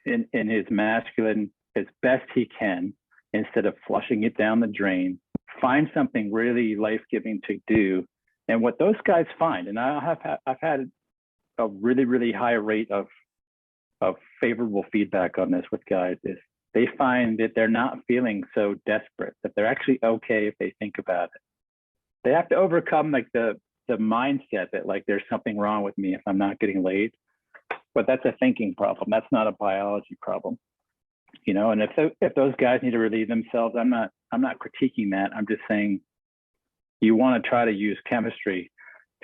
in his masculine as best he can, instead of flushing it down the drain, find something really life-giving to do. And what those guys find, and I've had a really, really high rate of favorable feedback on this with guys, is they find that they're not feeling so desperate, that they're actually okay if they think about it. They have to overcome like the mindset that like there's something wrong with me if I'm not getting laid. But that's a thinking problem. That's not a biology problem, you know. And if those guys need to relieve themselves, I'm not critiquing that. I'm just saying you want to try to use chemistry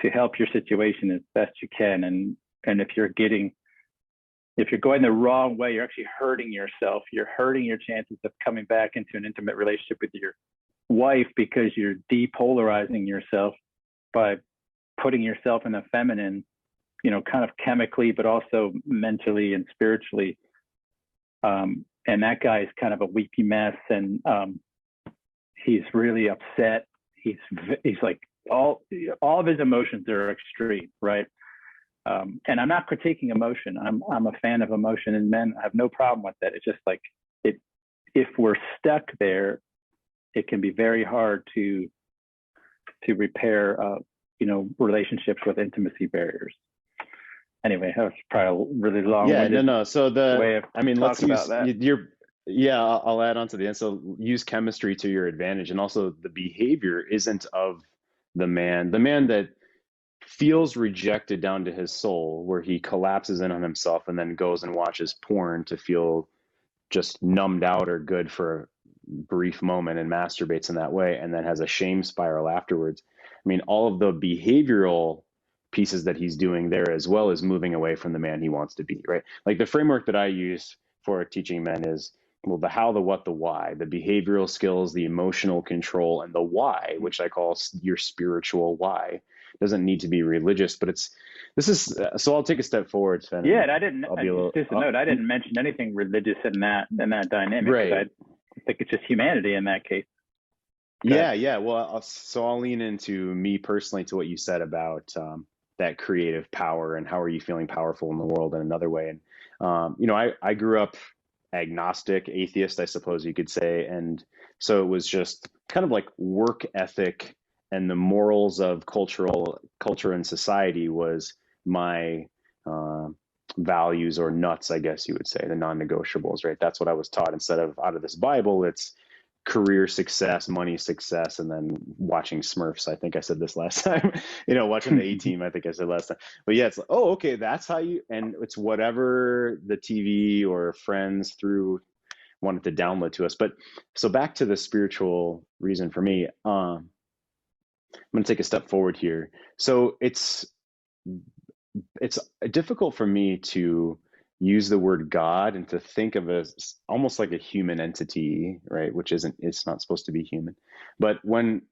to help your situation as best you can. And if you're going the wrong way, you're actually hurting yourself. You're hurting your chances of coming back into an intimate relationship with your wife because you're depolarizing yourself by putting yourself in the feminine, you know, kind of chemically, but also mentally and spiritually. And that guy is kind of a weepy mess, and he's really upset. He's like all of his emotions are extreme, right? And I'm not critiquing emotion. I'm a fan of emotion in men. I have no problem with that. It's just like if we're stuck there, it can be very hard to repair, you know, relationships with intimacy barriers. Anyway, that was probably a really long. Yeah, no. So let's use I'll add on to the end. So use chemistry to your advantage, and also the behavior isn't of the man that feels rejected down to his soul, where he collapses in on himself and then goes and watches porn to feel just numbed out or good for a brief moment and masturbates in that way, and then has a shame spiral afterwards. I mean, all of the behavioral pieces that he's doing there, as well as moving away from the man he wants to be, right? Like the framework that I use for teaching men is, well, the how, the what, the why, the behavioral skills, the emotional control, and the why, which I call your spiritual why. It doesn't need to be religious, but so I'll take a step forward, Sven. Yeah, and I didn't mention anything religious in that dynamic. Right. I think it's just humanity in that case. Yeah. Well, I'll lean into me personally to what you said about that creative power and how are you feeling powerful in the world in another way. And, you know, I grew up agnostic, atheist, I suppose you could say. And so it was just kind of like work ethic and the morals of culture and society was my values or nuts, I guess you would say, the non-negotiables, right? That's what I was taught. Instead of out of this Bible, it's career success, money success, and then watching Smurfs. I think I said this last time, you know, watching the A-Team, I think I said last time. But yeah, it's like, oh, okay, that's how you, and it's whatever the TV or friends wanted to download to us. But so back to the spiritual reason for me, I'm going to take a step forward here. So it's difficult for me to use the word God and to think of it as almost like a human entity, right? It's not supposed to be human. But when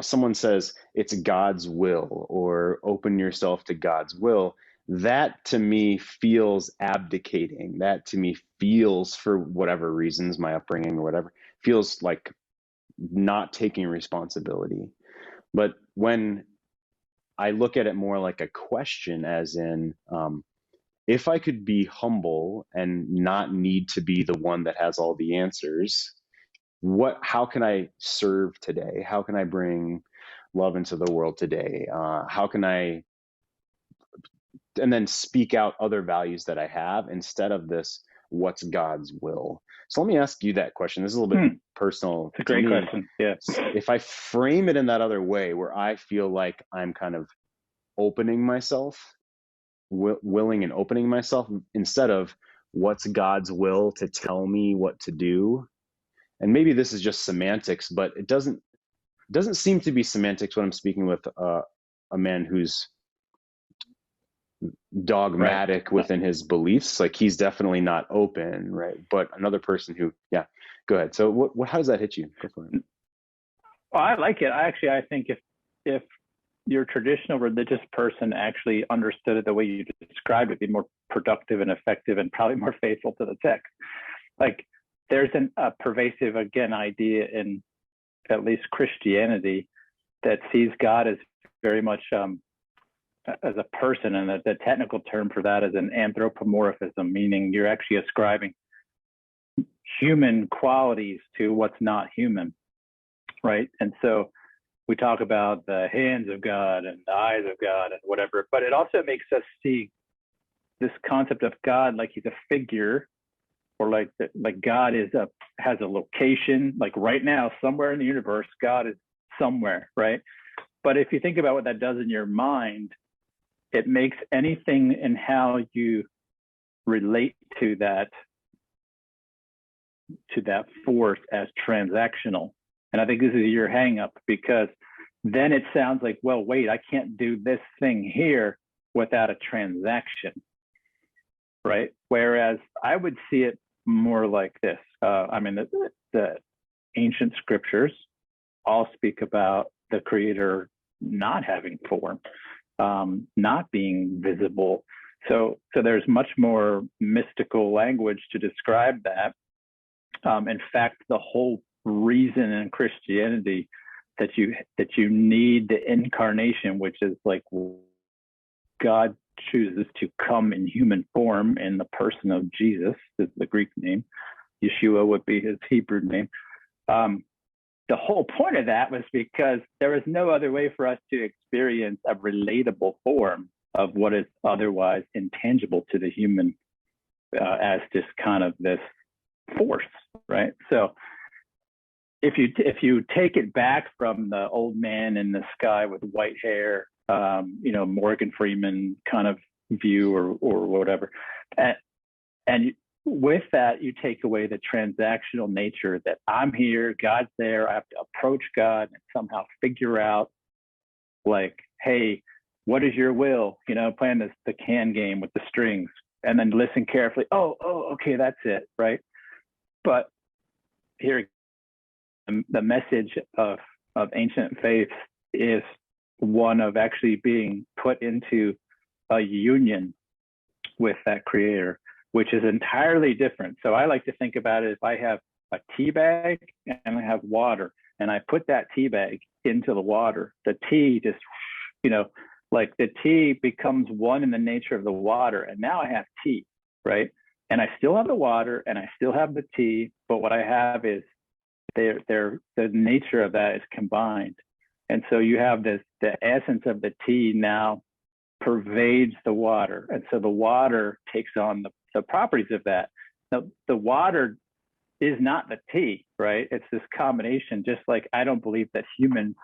someone says it's God's will or open yourself to God's will, that to me feels abdicating. That to me feels, for whatever reasons, my upbringing or whatever, feels like not taking responsibility. But when I look at it more like a question, as in, if I could be humble and not need to be the one that has all the answers, how can I serve today? How can I bring love into the world today? How can I, and then speak out other values that I have instead of this, what's God's will? So let me ask you that question. This is a little bit personal. It's a great question. Yeah. If I frame it in that other way, where I feel like I'm kind of opening myself, willing and opening myself, instead of what's God's will to tell me what to do. And maybe this is just semantics, but it doesn't seem to be semantics when I'm speaking with a man who's dogmatic within his beliefs. Like he's definitely not open, right? But another person who, yeah, go ahead. So how does that hit you? Go for it. Well, I like it. I think if your traditional religious person actually understood it the way you described it, be more productive and effective and probably more faithful to the text. Like there's a pervasive, again, idea in at least Christianity that sees God as very much as a person, and the technical term for that is an anthropomorphism, meaning you're actually ascribing human qualities to what's not human, right? And so we talk about the hands of God and the eyes of God and whatever, but it also makes us see this concept of God like he's a figure, or like God has a location. Like right now, somewhere in the universe, God is somewhere, right? But if you think about what that does in your mind, it makes anything in how you relate to that force as transactional. And I think this is your hang up, because then it sounds like, well, wait, I can't do this thing here without a transaction, right? Whereas I would see it more like this. I mean, the ancient scriptures all speak about the creator not having form, not being visible. So there's much more mystical language to describe that. In fact, the whole reason in Christianity that you need the incarnation, which is like God chooses to come in human form in the person of Jesus, is the Greek name. Yeshua would be his Hebrew name. The whole point of that was because there was no other way for us to experience a relatable form of what is otherwise intangible to the human, as just kind of this force, right? So if you take it back from the old man in the sky with white hair, Morgan Freeman kind of view or whatever, and with that, you take away the transactional nature that I'm here, God's there, I have to approach God and somehow figure out, like, hey, what is your will? Playing the can game with the strings, and then listen carefully. Oh, okay, that's it, right? But here, the message of ancient faiths is one of actually being put into a union with that creator, which is entirely different. So I like to think about it, if I have a tea bag and I have water, and I put that tea bag into the water, the tea just, like the tea becomes one in the nature of the water, and now I have tea, right? And I still have the water and I still have the tea, but what I have is the nature of that is combined. And so you have the essence of the tea now pervades the water. And so the water takes on the properties of that. Now, the water is not the tea, right? It's this combination, just like I don't believe that humans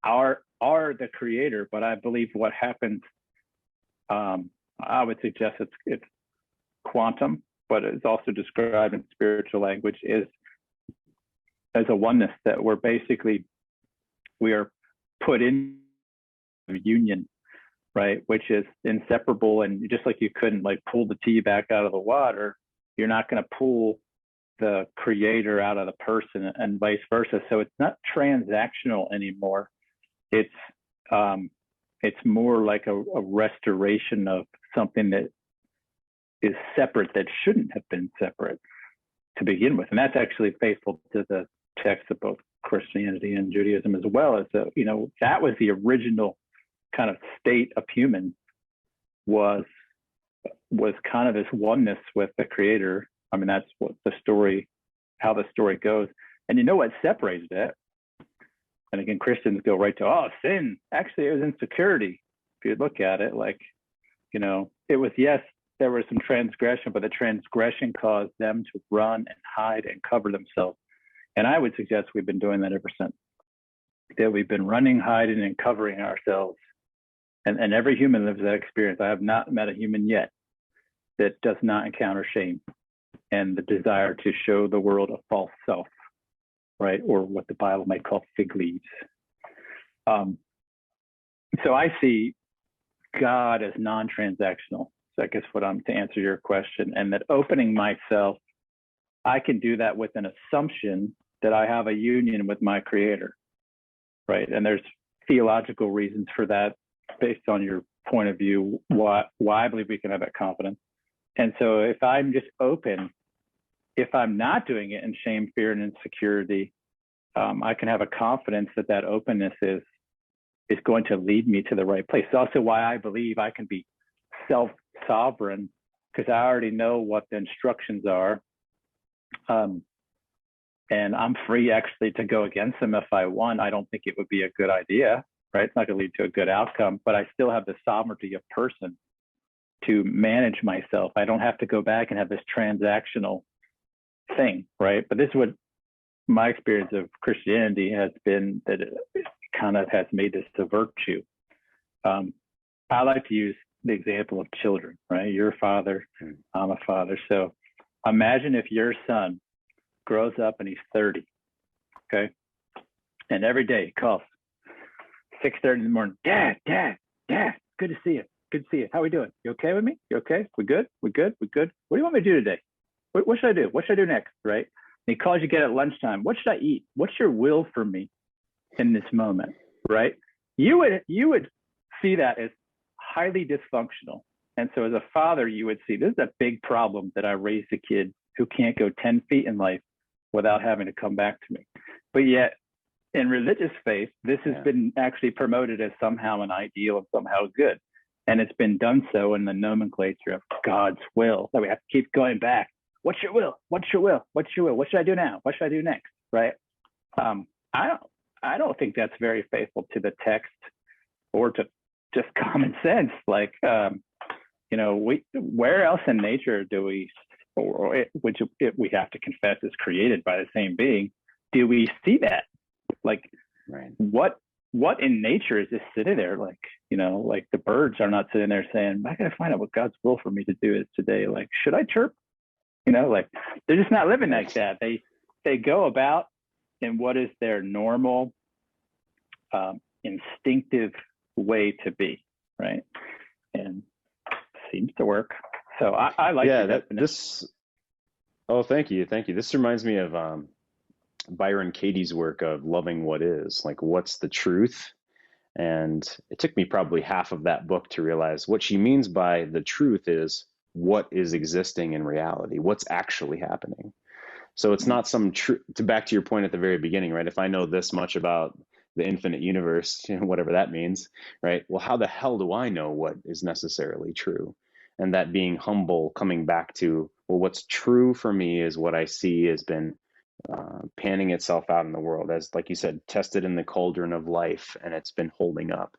are the creator, but I believe what happens, I would suggest it's quantum, but it's also described in spiritual language is as a oneness, that we are put in union, right? Which is inseparable. And just like you couldn't like pull the tea back out of the water, you're not going to pull the creator out of the person, and vice versa. So it's not transactional anymore. It's more like a restoration of something that is separate, that shouldn't have been separate to begin with. And that's actually faithful to the text of both Christianity and Judaism, as well as that was the original kind of state of humans, was kind of this oneness with the creator. I mean, that's what how the story goes. And what separated it? And again, Christians go right to, sin. Actually, it was insecurity. If you look at it, it was, yes, there was some transgression, but the transgression caused them to run and hide and cover themselves. And I would suggest we've been doing that ever since. That we've been running, hiding, and covering ourselves. And every human lives that experience. I have not met a human yet that does not encounter shame and the desire to show the world a false self, right? Or what the Bible might call fig leaves. So I see God as non-transactional. So I guess to answer your question, and that opening myself, I can do that with an assumption that I have a union with my creator, right? And there's theological reasons for that based on your point of view, why I believe we can have that confidence. And so if I'm just open, if I'm not doing it in shame, fear, and insecurity, I can have a confidence that openness is going to lead me to the right place. It's also why I believe I can be self-sovereign, because I already know what the instructions are. And I'm free actually to go against them if I want. I don't think it would be a good idea, right? It's not going to lead to a good outcome, but I still have the sovereignty of person to manage myself. I don't have to go back and have this transactional thing, right? But this is what my experience of Christianity has been, that kind of has made this a virtue. I like to use the example of children, right? You're a father, I'm a father. So imagine if your son grows up and he's 30, okay? And every day he calls 6:30 in the morning, Dad, good to see you. Good to see you. How are we doing? You okay with me? You okay? We good? We good? We good? What do you want me to do today? What should I do? What should I do next, right? And he calls you again at lunchtime. What should I eat? What's your will for me in this moment, right? You would see that as highly dysfunctional. And so as a father, you would see this is a big problem that I raised a kid who can't go 10 feet in life without having to come back to me. But yet in religious faith, this has been actually promoted as somehow an ideal and somehow good. And it's been done so in the nomenclature of God's will that we have to keep going back. What's your will? What's your will? What's your will? What should I do now? What should I do next? Right? I don't think that's very faithful to the text or to just common sense. Like, where else in nature do we, which we have to confess is created by the same being, do we see that? Like, right. What in nature is just sitting there? Like, like the birds are not sitting there saying, I got to find out what God's will for me to do is today. Like, should I chirp? Like they're just not living like that. They go about in what is their normal, instinctive way to be, right? And seems to work. So I like this. Oh, thank you. This reminds me of Byron Katie's work of loving what is, like what's the truth. And it took me probably half of that book to realize what she means by the truth is what is existing in reality, what's actually happening. So it's not some back to your point at the very beginning, right? If I know this much about the infinite universe, whatever that means, right? Well, how the hell do I know what is necessarily true? And that being humble, coming back to, well, what's true for me is what I see has been panning itself out in the world, as, like you said, tested in the cauldron of life, and it's been holding up.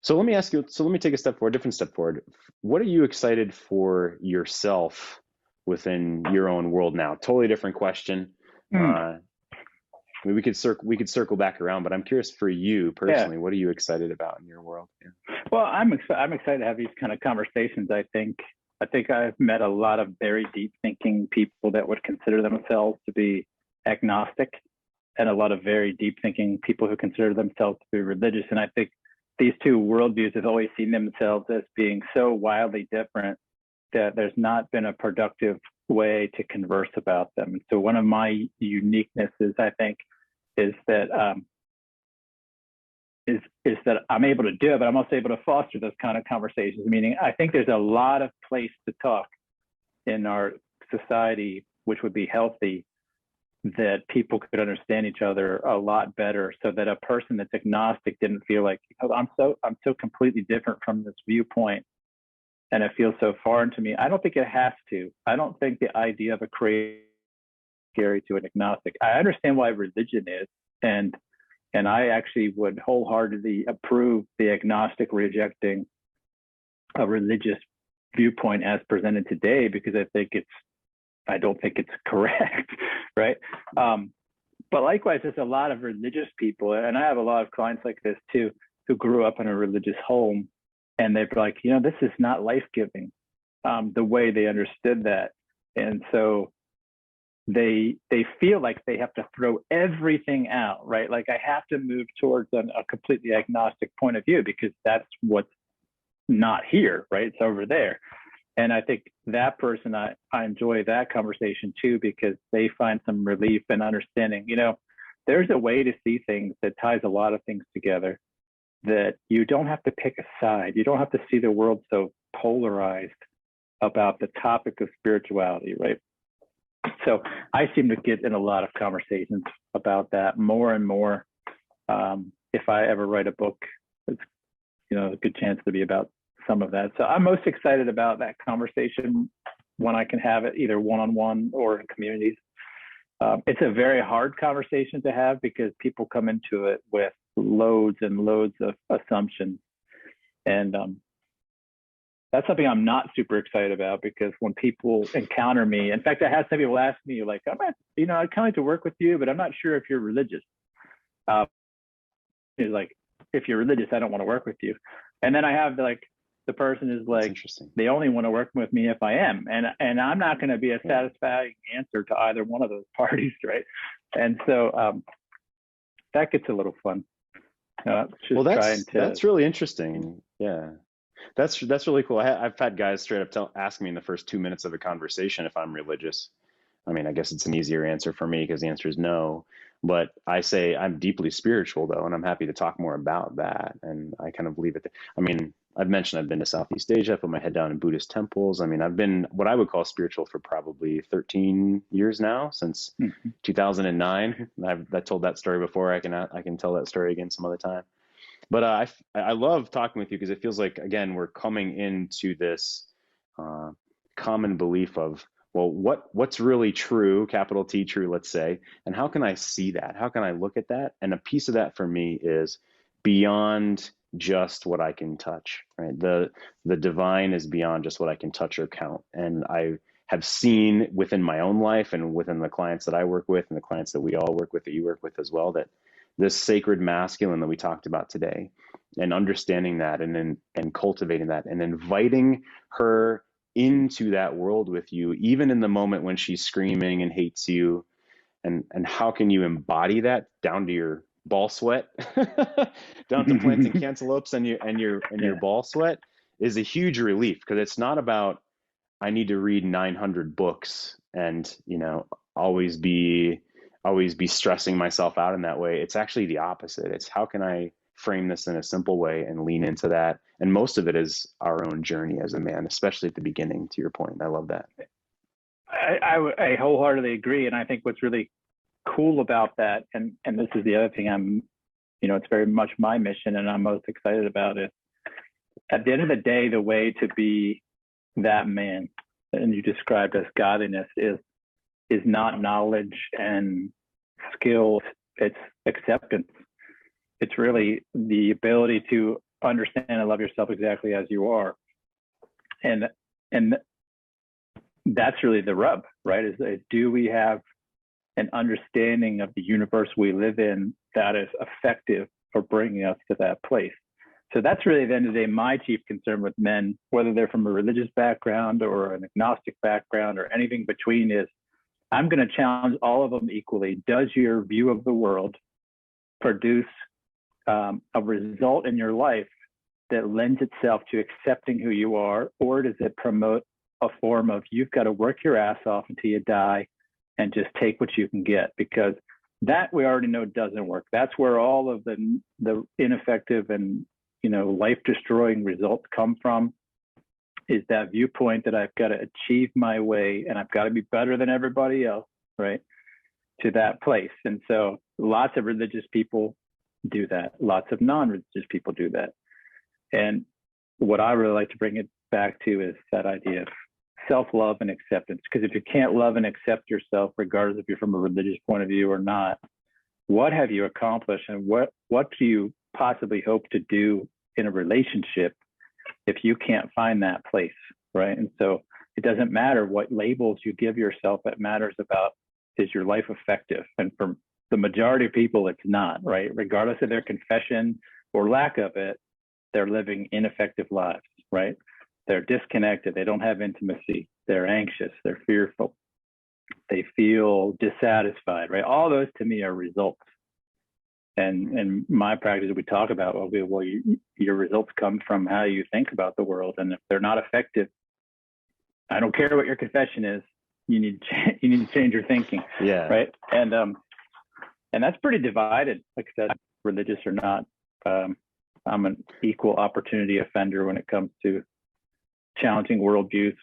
So let me ask you, let me take a different step forward. What are you excited for yourself within your own world now? Totally different question. We could circle back around, but I'm curious for you personally, what are you excited about in your world? Yeah. Well, I'm excited to have these kind of conversations. I think I've met a lot of very deep thinking people that would consider themselves to be agnostic, and a lot of very deep thinking people who consider themselves to be religious. And I think these two worldviews have always seen themselves as being so wildly different that there's not been a productive way to converse about them. And so one of my uniquenesses, I think, is that I'm able to do it, but I'm also able to foster those kind of conversations. Meaning, I think there's a lot of place to talk in our society, which would be healthy, that people could understand each other a lot better, so that a person that's agnostic didn't feel like, oh, I'm so completely different from this viewpoint, and it feels so foreign to me. I don't think it has to. I don't think the idea of a creator is scary to an agnostic. I understand why religion is, and I actually would wholeheartedly approve the agnostic rejecting a religious viewpoint as presented today, because I don't think it's correct, right? But likewise, there's a lot of religious people, and I have a lot of clients like this too, who grew up in a religious home, and they're like, this is not life-giving, the way they understood that. And so they feel like they have to throw everything out, right? Like, I have to move towards a completely agnostic point of view because that's what's not here, right? It's over there. And I think that person, I enjoy that conversation too, because they find some relief and understanding. There's a way to see things that ties a lot of things together, that you don't have to pick a side. You don't have to see the world so polarized about the topic of spirituality, right? So I seem to get in a lot of conversations about that more and more. If I ever write a book, it's a good chance to be about some of that. So I'm most excited about that conversation when I can have it either one-on-one or in communities. It's a very hard conversation to have because people come into it with loads and loads of assumptions. And that's something I'm not super excited about, because when people encounter me, in fact, I had some people ask me, like, I'd kind of like to work with you, but I'm not sure if you're religious. Is like, if you're religious, I don't want to work with you. And then I have like the person is That's like, interesting. they only want to work with me if I am, and I'm not going to be a Yeah. satisfying answer to either one of those parties, right? And so that gets a little fun. Just Well, trying to. that's really interesting. Yeah. That's really cool. I've had guys straight up ask me in the first 2 minutes of a conversation if I'm religious. I mean, I guess it's an easier answer for me because the answer is no. But I say I'm deeply spiritual though, and I'm happy to talk more about that. And I kind of leave it there. I mean, I've mentioned I've been to Southeast Asia, I put my head down in Buddhist temples. I mean, I've been what I would call spiritual for probably 13 years now, since 2009. I told that story before. I can tell that story again some other time. But I love talking with you because it feels like, again, we're coming into this uh, common belief of, well, what's really true, capital T true, let's say, and how can I see that? How can I look at that? And a piece of that for me is beyond just what I can touch, right? The divine is beyond just what I can touch or count. And I have seen within my own life and within the clients that I work with and the clients that we all work with, that you work with as well, that this sacred masculine that we talked about today, and understanding that and cultivating that and inviting her into that world with you, even in the moment when she's screaming and hates you, and how can you embody that down to your ball sweat, down to planting cantaloupes and your ball sweat, is a huge relief, because it's not about I need to read 900 books and always be stressing myself out in that way. It's actually the opposite. It's how can I frame this in a simple way and lean into that? And most of it is our own journey as a man, especially at the beginning, to your point. I love that. I wholeheartedly agree. And I think what's really cool about that, and this is the other thing it's very much my mission and I'm most excited about it. At the end of the day, the way to be that man, and you described as godliness, is not knowledge and skill, it's acceptance. It's really the ability to understand and love yourself exactly as you are. And that's really the rub, right? Is do we have an understanding of the universe we live in that is effective for bringing us to that place? So that's really, at the end of the day, my chief concern with men, whether they're from a religious background or an agnostic background or anything between, is I'm going to challenge all of them equally. Does your view of the world produce a result in your life that lends itself to accepting who you are, or does it promote a form of you've got to work your ass off until you die and just take what you can get? Because that we already know doesn't work. That's where all of the ineffective and life-destroying results come from, is that viewpoint that I've got to achieve my way and I've got to be better than everybody else, right? To that place. And so lots of religious people do that. Lots of non-religious people do that. And what I really like to bring it back to is that idea of self-love and acceptance. Because if you can't love and accept yourself, regardless if you're from a religious point of view or not, what have you accomplished, and what do you possibly hope to do in a relationship if you can't find that place, right? And so it doesn't matter what labels you give yourself. It matters about, is your life effective? And for the majority of people, it's not, right? Regardless of their confession or lack of it, they're living ineffective lives, right? They're disconnected. They don't have intimacy. They're anxious. They're fearful. They feel dissatisfied, right? All those to me are results. And my practice, we talk about, your results come from how you think about the world. And if they're not effective, I don't care what your confession is, you need to change your thinking. Yeah. Right. And that's pretty divided, like I said, religious or not. I'm an equal opportunity offender when it comes to challenging worldviews.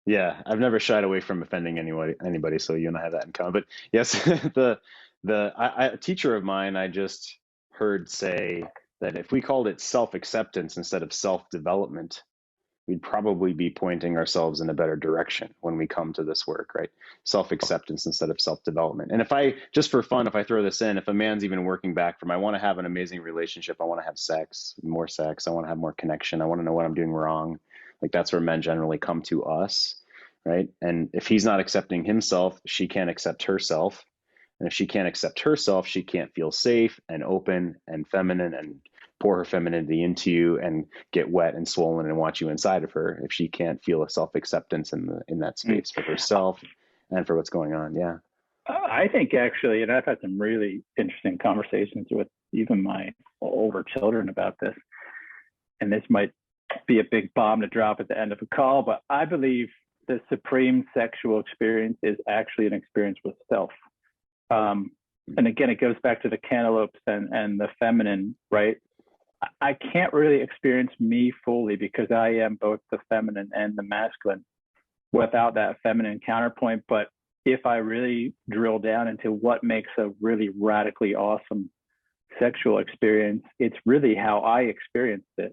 Yeah, I've never shied away from offending anybody, so you and I have that in common. But yes, a teacher of mine, I just heard say that if we called it self-acceptance instead of self-development, we'd probably be pointing ourselves in a better direction when we come to this work, right? Self-acceptance instead of self-development. And just for fun, if I throw this in, if a man's even working back from, I want to have an amazing relationship, I want to have more sex, I want to have more connection, I want to know what I'm doing wrong. Like that's where men generally come to us, right? And if he's not accepting himself, she can't accept herself. And if she can't accept herself, she can't feel safe and open and feminine and pour her femininity into you and get wet and swollen and want you inside of her. If she can't feel a self-acceptance in that space for herself and for what's going on. Yeah. I think actually, and I've had some really interesting conversations with even my older children about this, and this might be a big bomb to drop at the end of a call, but I believe the supreme sexual experience is actually an experience with self. And again, it goes back to the cantaloupes and the feminine, right? I can't really experience me fully because I am both the feminine and the masculine without that feminine counterpoint. But if I really drill down into what makes a really radically awesome sexual experience, it's really how I experienced it,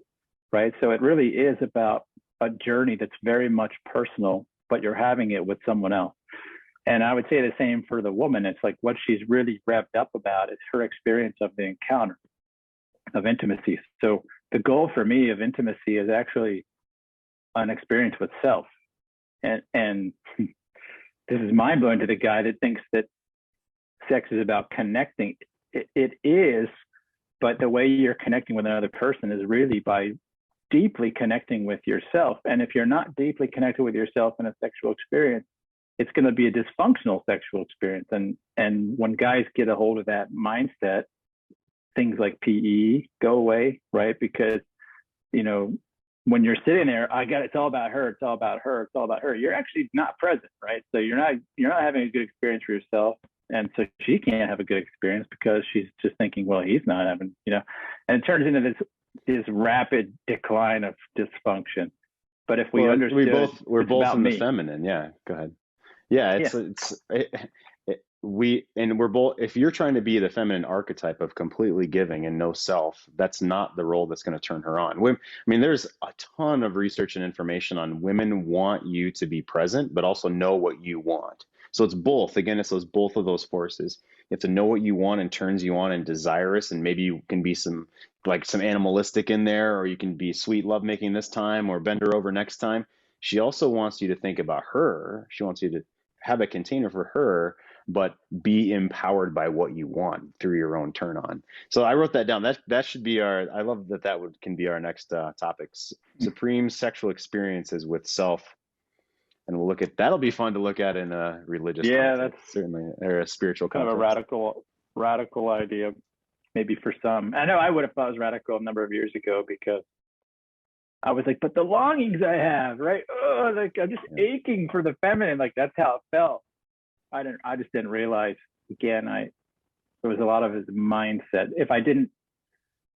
right? So it really is about a journey that's very much personal, but you're having it with someone else. And I would say the same for the woman. It's like what she's really revved up about is her experience of the encounter, of intimacy. So the goal for me of intimacy is actually an experience with self. And this is mind-blowing to the guy that thinks that sex is about connecting. It is, but the way you're connecting with another person is really by deeply connecting with yourself. And if you're not deeply connected with yourself in a sexual experience, it's going to be a dysfunctional sexual experience. And when guys get a hold of that mindset, things like PE go away, right? Because, you know, when you're sitting there, it's all about her, it's all about her, it's all about her. You're actually not present, right? So you're not having a good experience for yourself. And so she can't have a good experience because she's just thinking, well, he's not having, you know, and it turns into this rapid decline of dysfunction. But if we understood, we're both in the me. feminine. Yeah. Go ahead. Yeah. We're both, if you're trying to be the feminine archetype of completely giving and no self, that's not the role that's going to turn her on. I mean, there's a ton of research and information on women want you to be present, but also know what you want. So it's both. Again, it's both of those forces. You have to know what you want and turns you on and desirous, and maybe you can be some animalistic in there, or you can be sweet lovemaking this time, or bend her over next time. She also wants you to think about her. She wants you to have a container for her, but be empowered by what you want through your own turn on. So I wrote that down. That should be I love that can be our next topics. Supreme sexual experiences with self. And that'll be fun to look at in a religious context, that's certainly, or a spiritual kind context. Of a radical idea, maybe for some. I know I would have thought it was radical a number of years ago because I was like, but the longings I have, right? Oh, like I'm just aching for the feminine. Like that's how it felt. I just didn't realize, again, there was a lot of his mindset. If I didn't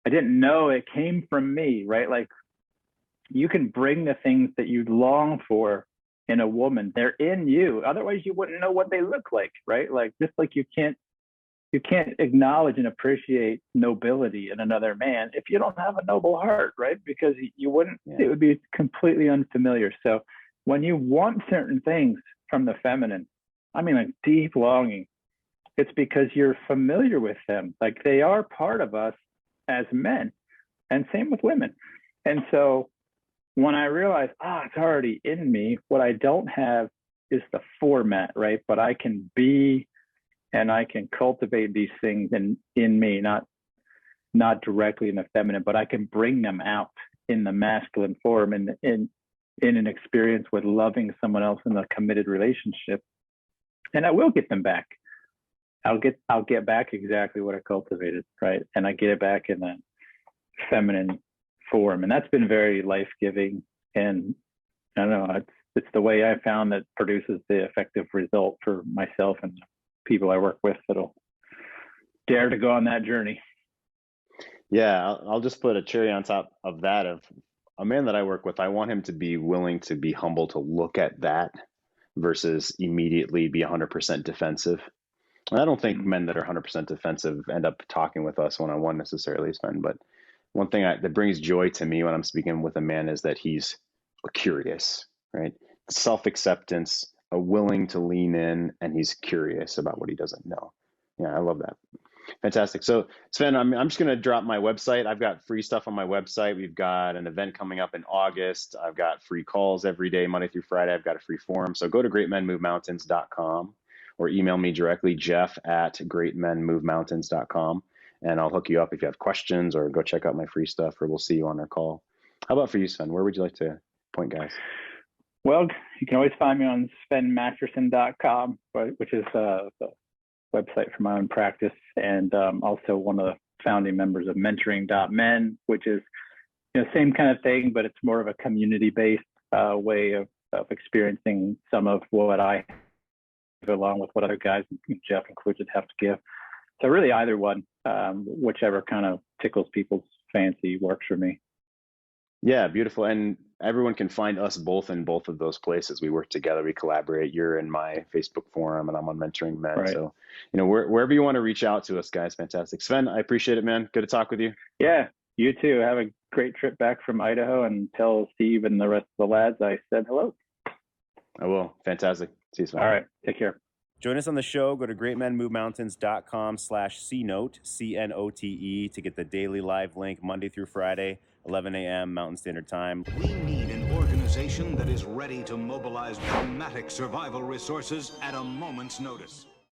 know it came from me, right? Like you can bring the things that you long for in a woman, they're in you. Otherwise you wouldn't know what they look like, right? Like just like you can't acknowledge and appreciate nobility in another man if you don't have a noble heart, right? Because you wouldn't, it would be completely unfamiliar. So when you want certain things from the feminine, I mean, like deep longing, it's because you're familiar with them. Like they are part of us as men, and same with women. And so when I realized, it's already in me, what I don't have is the format, right? But I can be, and I can cultivate these things in me, not directly in the feminine, but I can bring them out in the masculine form in an experience with loving someone else in a committed relationship. And I will get them back. I'll get back exactly what I cultivated, right? And I get it back in that feminine form. And that's been very life-giving. And I don't know, it's the way I found that produces the effective result for myself and people I work with that'll dare to go on that journey. Yeah, I'll just put a cherry on top of that. Of a man that I work with, I want him to be willing to be humble to look at that versus immediately be 100% defensive. And I don't think men that are 100% defensive end up talking with us one-on-one necessarily, Sven. But one thing that brings joy to me when I'm speaking with a man is that he's curious, right? Self-acceptance, a willing to lean in, and he's curious about what he doesn't know. Yeah, I love that. Fantastic. So Sven, I'm just going to drop my website. I've got free stuff on my website. We've got an event coming up in August. I've got free calls every day, Monday through Friday. I've got a free forum. So go to greatmenmovemountains.com. or email me directly, jeff@greatmenmovemountains.com, and I'll hook you up if you have questions, or go check out my free stuff, or we'll see you on our call. How about for you, Sven? Where would you like to point guys? Well, you can always find me on svenmasterson.com, which is the website for my own practice, and also one of the founding members of mentoring.men, which is same kind of thing, but it's more of a community-based way of experiencing some of what I have, along with what other guys, Jeff included, have to give. So really either one, whichever kind of tickles people's fancy works for me. Yeah, beautiful. And everyone can find us both in both of those places. We work together, we collaborate. You're in my Facebook forum and I'm on Mentoring Men. Right. So, wherever you want to reach out to us, guys, fantastic. Sven, I appreciate it, man. Good to talk with you. Yeah, you too. Have a great trip back from Idaho, and tell Steve and the rest of the lads I said hello. I will. Fantastic. See you, Sven. All right. Take care. Join us on the show. Go to greatmenmovemountains.com/cnote, CNOTE, to get the daily live link Monday through Friday, 11 a.m. Mountain Standard Time. We need an organization that is ready to mobilize dramatic survival resources at a moment's notice.